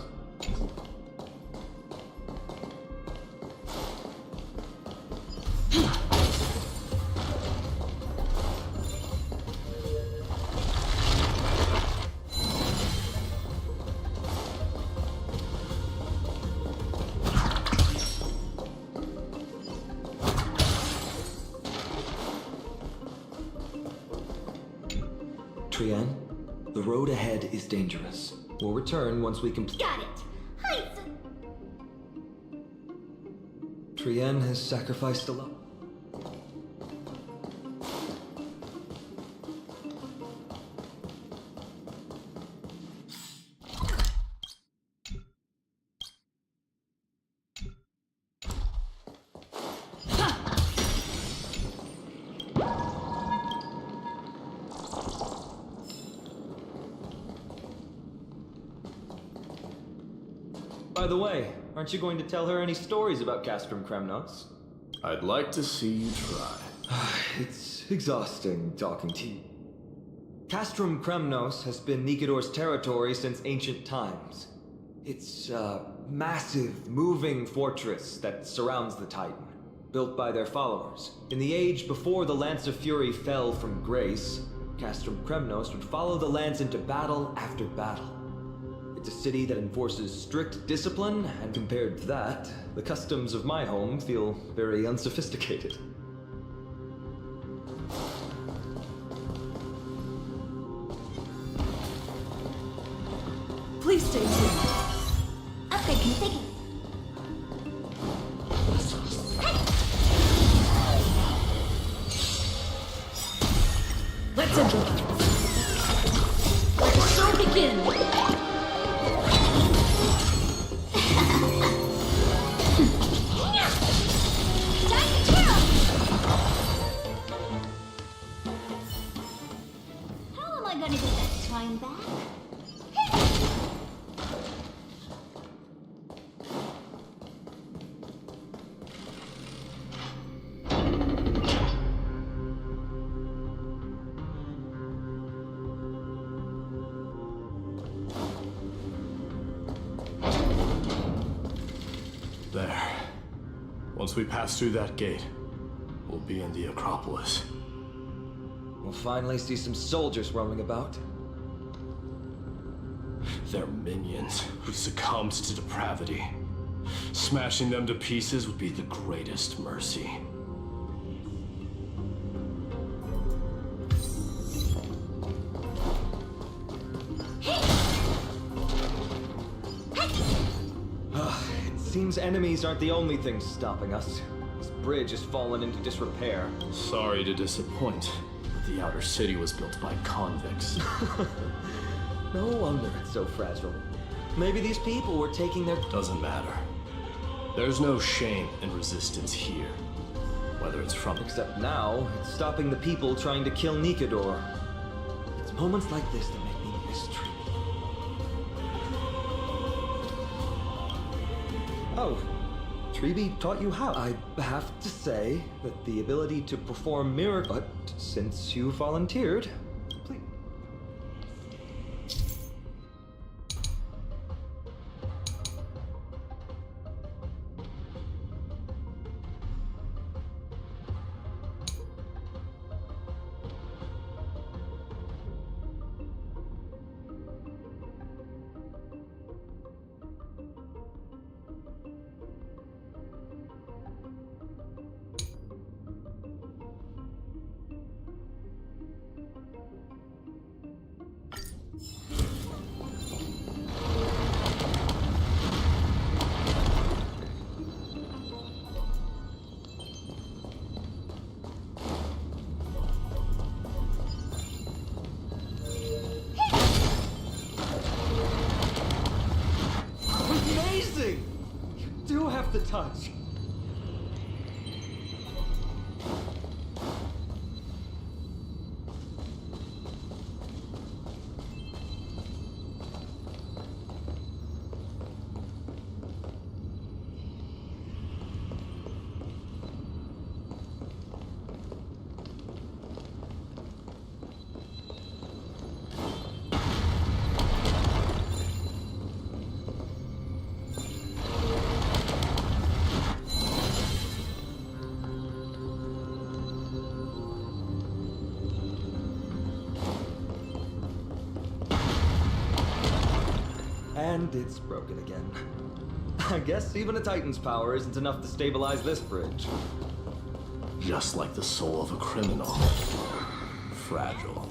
L: Trienne, the road ahead is dangerous. We'll return once we complete...
E: Got it. Hi.
L: Trienne has sacrificed a lot. By the way, aren't you going to tell her any stories about Castrum Kremnos?
F: I'd like to see you try.
L: It's exhausting talking to you. Castrum Kremnos has been Nikador's territory since ancient times. It's a massive, moving fortress that surrounds the Titan, built by their followers. In the age before the Lance of Fury fell from grace, Castrum Kremnos would follow the Lance into battle after battle. It's a city that enforces strict discipline, and compared to that, the customs of my home feel very unsophisticated.
A: Please stay tuned.
E: Upgrade configured.
D: Let's improvise. Let the show begin.
E: How am I gonna get that time back?
F: Once we pass through that gate, we'll be in the Acropolis.
L: We'll finally see some soldiers roaming about.
F: They're minions who succumbed to depravity. Smashing them to pieces would be the greatest mercy.
L: It seems enemies aren't the only things stopping us. This bridge has fallen into disrepair.
F: Sorry to disappoint, but the outer city was built by convicts.
L: No wonder it's so fragile. Maybe these people were taking their...
F: Doesn't matter. There's no shame in resistance here. Whether it's from...
L: Except now, it's stopping the people trying to kill Nikador. It's moments like this that make me miss Tree. Oh, Treeby taught you how? I have to say that the ability to perform miracles... But since you volunteered, please... Amazing! You do have the touch. And it's broken again. I guess even a Titan's power isn't enough to stabilize this bridge.
F: Just like the soul of a criminal. Fragile.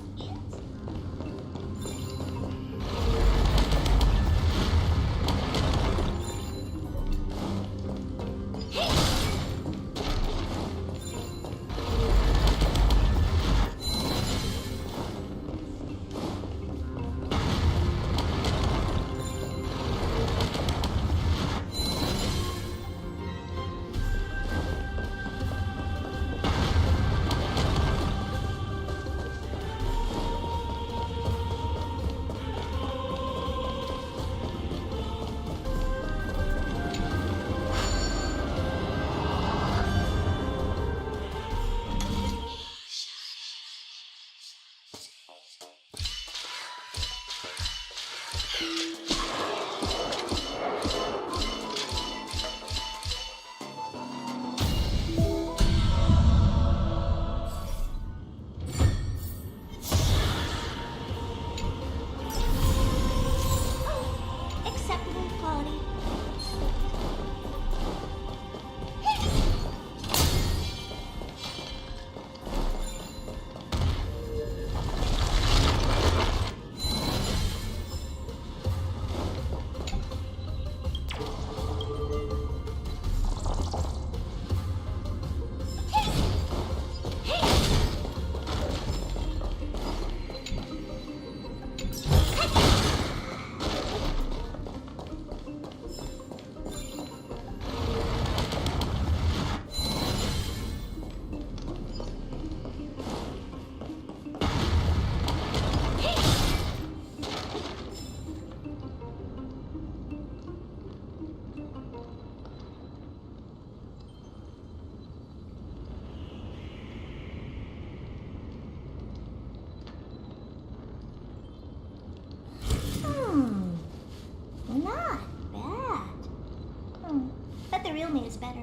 E: is better.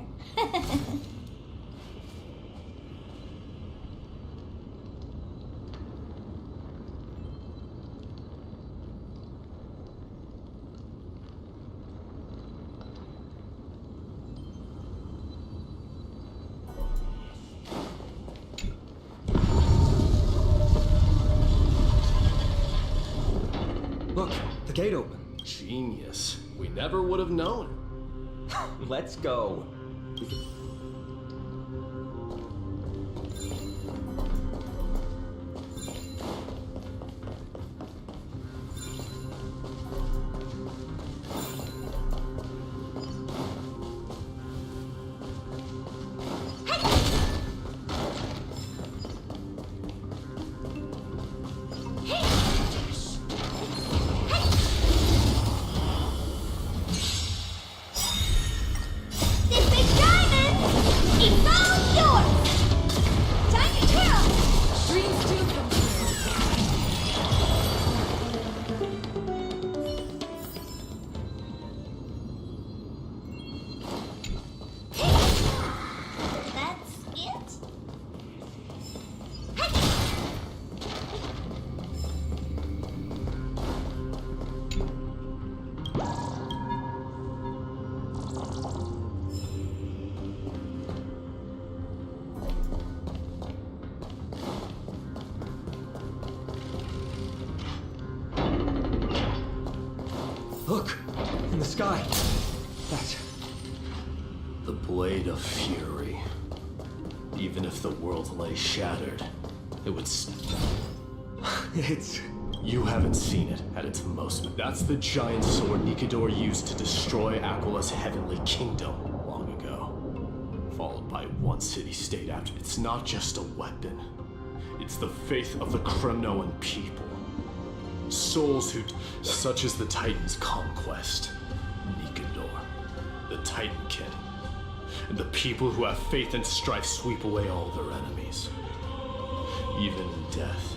L: Look, the gate open.
F: Genius. We never would have known.
L: Let's go.
E: This big diamond is all yours! Time to kill!
D: Dreams do come
E: That's it?
L: Look, in the sky. That's...
F: The Blade of Fury. Even if the world lay shattered, it would
L: It's...
F: You haven't seen it at its most. That's the giant sword Nikador used to destroy Aquala's heavenly kingdom long ago. Followed by one city-state after. It's not just a weapon. It's the faith of the Kremnoan people. Souls who... such as the Titan's conquest. Nikador. The Titankin. And the people who have faith and strife sweep away all their enemies. Even in death,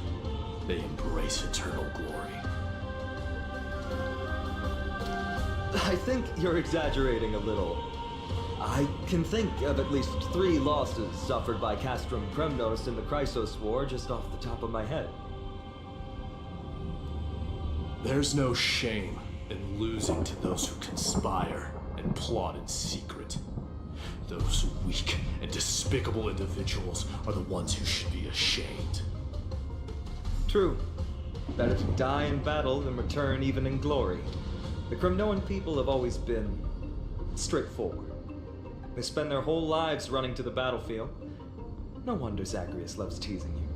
F: they embrace eternal glory.
L: I think you're exaggerating a little. I can think of at least 3 losses suffered by Castrum Kremnos in the Chrysos War just off the top of my head.
F: There's no shame in losing to those who conspire and plot in secret. Those weak and despicable individuals are the ones who should be ashamed.
L: True. Better to die in battle than return even in glory. The Kremnoan people have always been straightforward. They spend their whole lives running to the battlefield. No wonder Zagreus loves teasing you.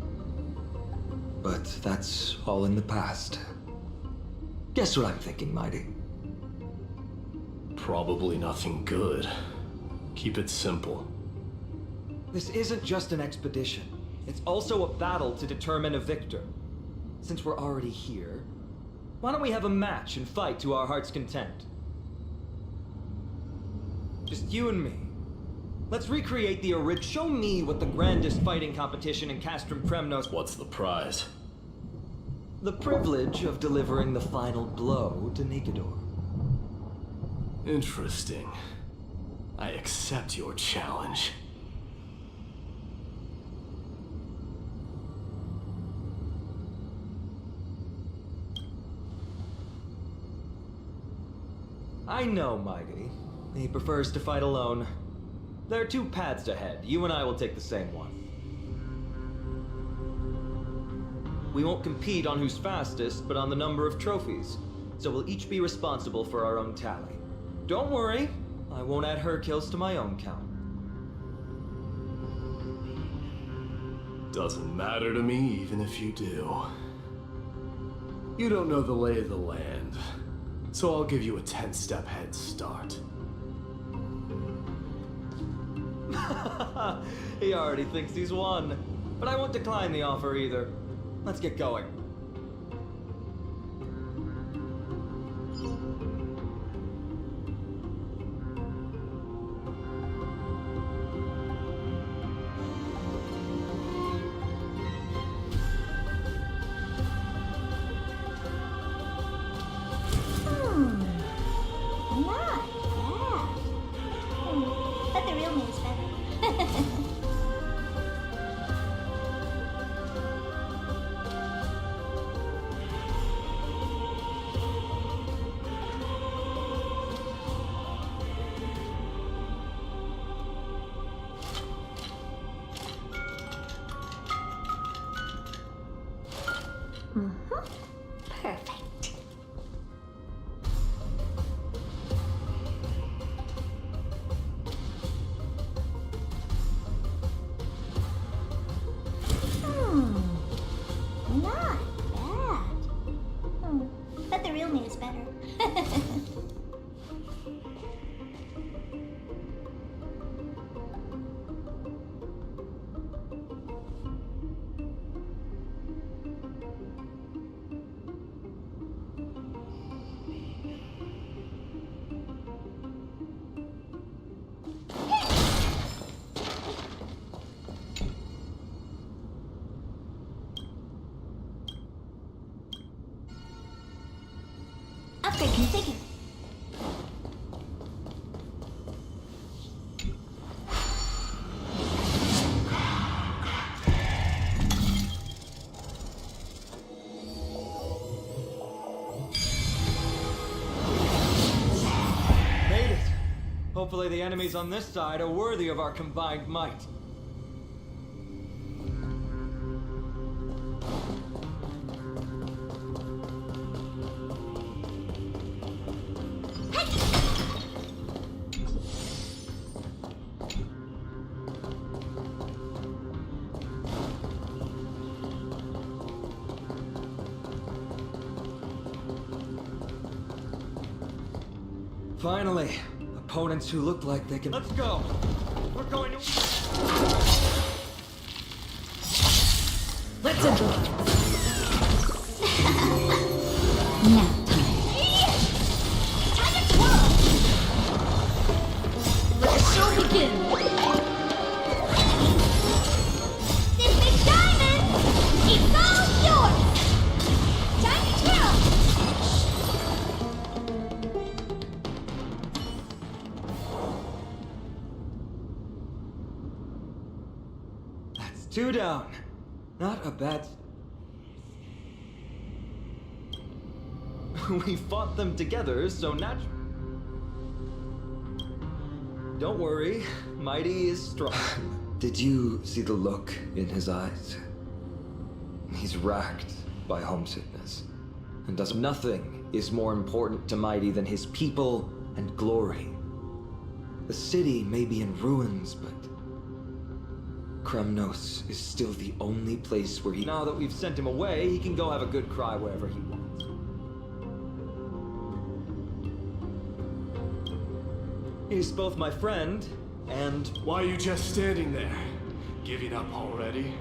L: But that's all in the past. Guess what I'm thinking, Mighty?
F: Probably nothing good. Keep it simple.
L: This isn't just an expedition. It's also a battle to determine a victor. Since we're already here, why don't we have a match and fight to our heart's content? Just you and me. Let's recreate the original. Show me what the grandest fighting competition in Castrum Kremnos.
F: What's the prize?
L: The privilege of delivering the final blow to Nikador.
F: Interesting. I accept your challenge.
L: I know, Mighty. He prefers to fight alone. There are 2 paths ahead. You and I will take the same one. We won't compete on who's fastest, but on the number of trophies. So we'll each be responsible for our own tally. Don't worry, I won't add her kills to my own count.
F: Doesn't matter to me, even if you do. You don't know the lay of the land, so I'll give you a 10-step head start.
L: He already thinks he's won. But I won't decline the offer either. Let's get going.
E: Not bad. Perfect. Not bad. But the real me is better. Upgrade configured.
L: Made it! Hopefully the enemies on this side are worthy of our combined might. Finally, opponents who look like they can. Let's go! We're going to.
A: Let's enjoy.
E: Now
D: Time to twirl!
A: Let the show begin.
E: this big diamond, it's all yours. Time to twirl.
L: That's 2 down. Not a bad. We fought them together, so natural. Don't worry, Mighty is strong. Did you see the look in his eyes? He's racked by homesickness, and does nothing is more important to Mighty than his people and glory. The city may be in ruins, but Kremnos is still the only place where he. Now that we've sent him away, he can go have a good cry wherever he wants. He's both my friend and.
F: Why are you just standing there? Giving up already?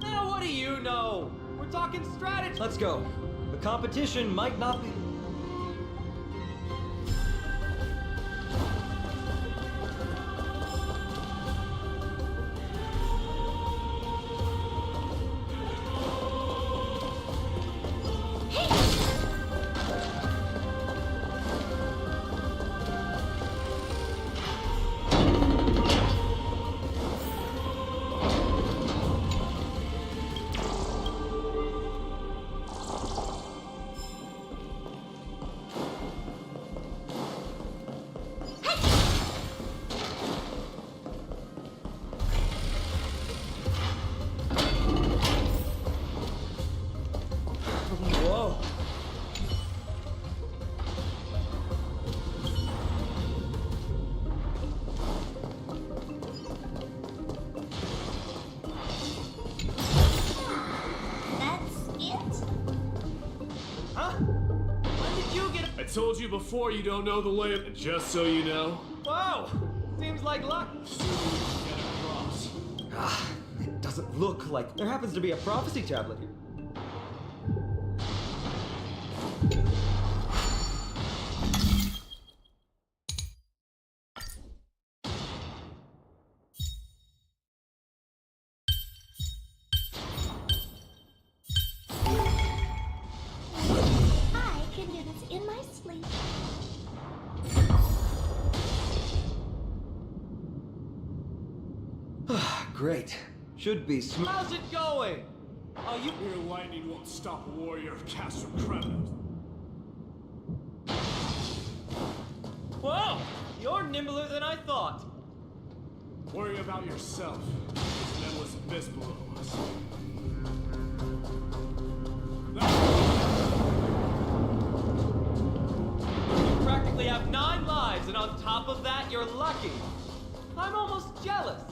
L: Now, what do you know? We're talking strategy. Let's go. The competition might not be. Whoa.
E: That's it?
L: Huh? When did you get?
F: I told you before you don't know the way of. Just so you know.
L: Wow. Seems like luck.
F: Get across.
L: Ah, it doesn't look like. There happens to be a prophecy tablet here.
E: I can do this in my sleep.
L: Great. Should be smooth. How's it going?
F: Oh, your lightning won't stop a warrior of Castrum Kremnos.
L: Whoa! You're nimbler than I thought.
F: Worry about yourself. There's an endless abyss below us.
L: jealous!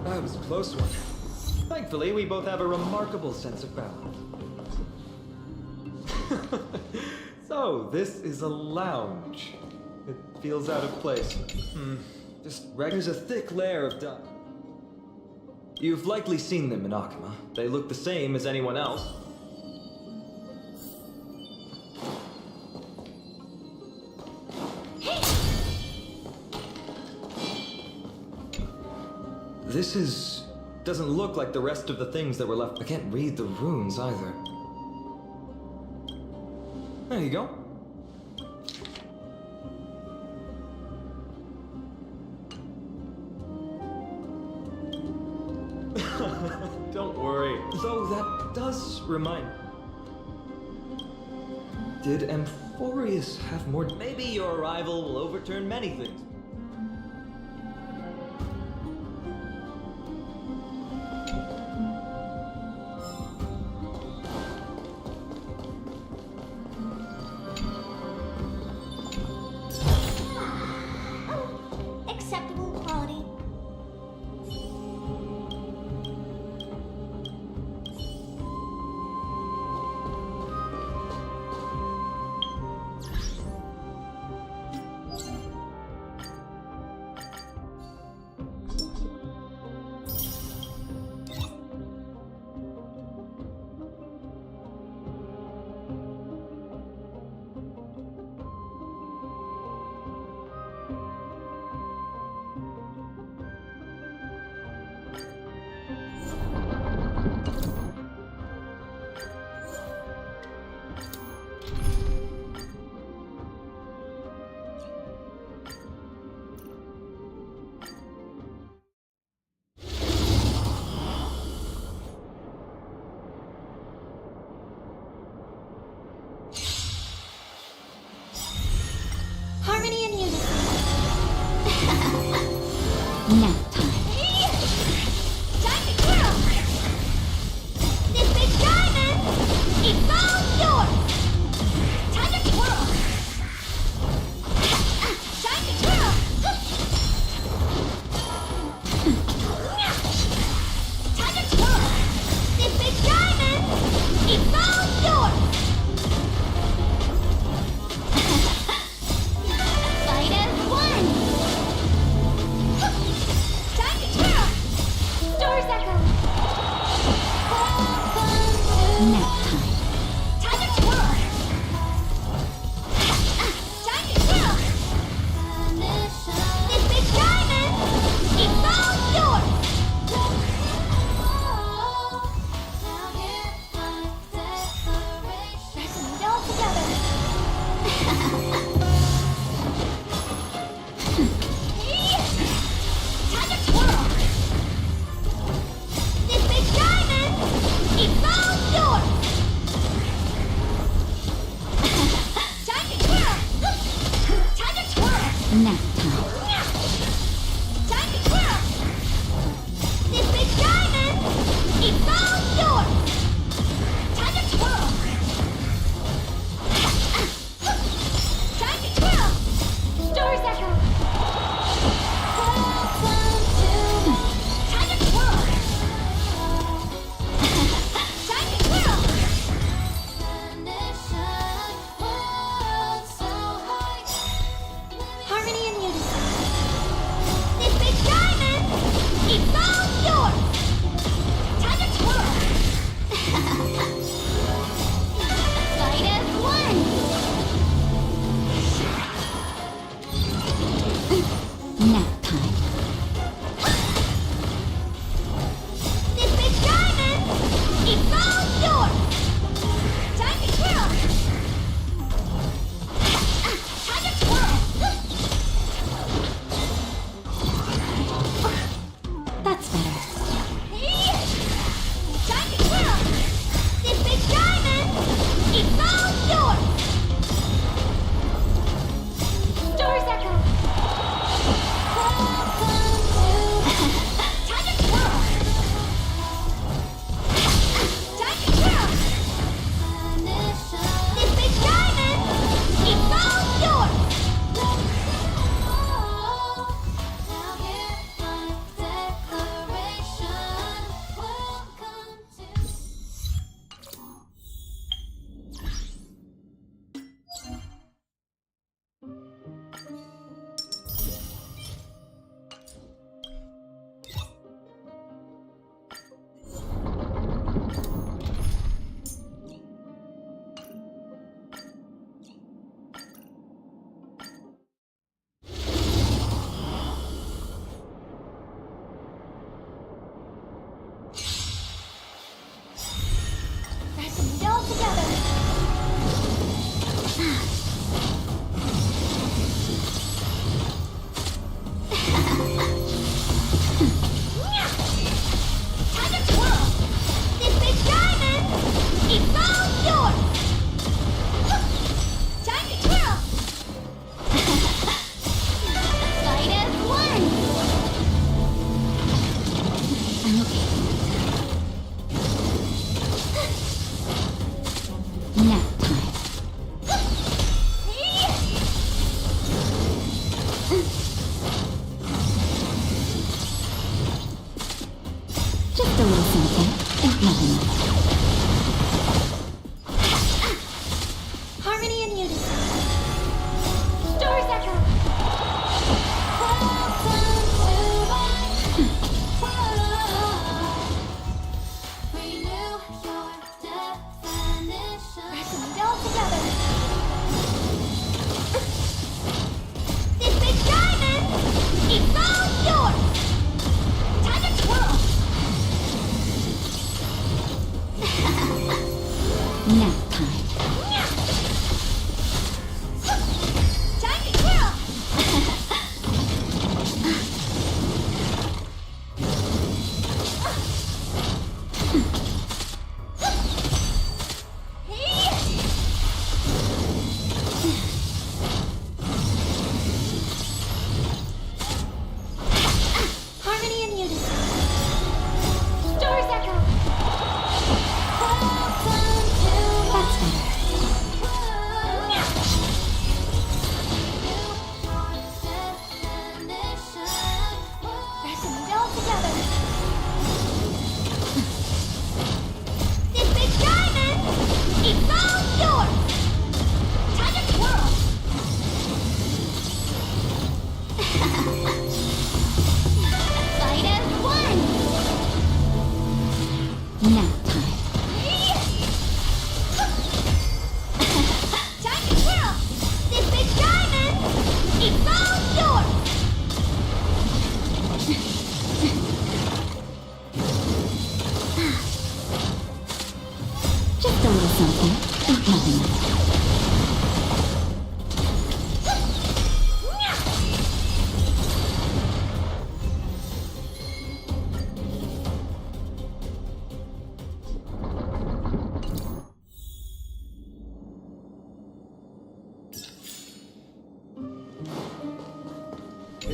L: That was a close one. Thankfully, we both have a remarkable sense of balance. So, this is a lounge. It feels out of place. There's a thick layer of dust. You've likely seen them in Akama. They look the same as anyone else. Doesn't look like the rest of the things that were left. I can't read the runes either. There you go. Don't worry. Though that does remind me. Did AMPHOREUS have more? Maybe your arrival will overturn many things.
E: Acceptable quality. Harmony and unity.
K: Nap time.
E: Time to twirl! This big diamond, it's all yours! Time to twirl! Time to twirl! Time to twirl! This big diamond, it's all yours! Fight as one! Time to twirl! Doors echo!
K: Nap time.
E: Time to twirl! Time to twirl! This big diamond, it's all yours! Let's meet all together! Time to twirl! This big diamond, it's all yours! Time to twirl! Time to twirl!
K: Nap time.
E: Time to twirl! This big diamond, it's all yours! Time to twirl! Time to twirl! Stars echo! Time to twirl! Time to twirl! Harmony and unity.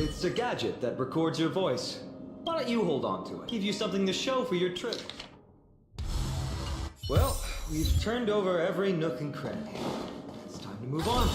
L: It's a gadget that records your voice. Why don't you hold on to it? Give you something to show for your trip. Well, we've turned over every nook and cranny. It's time to move on.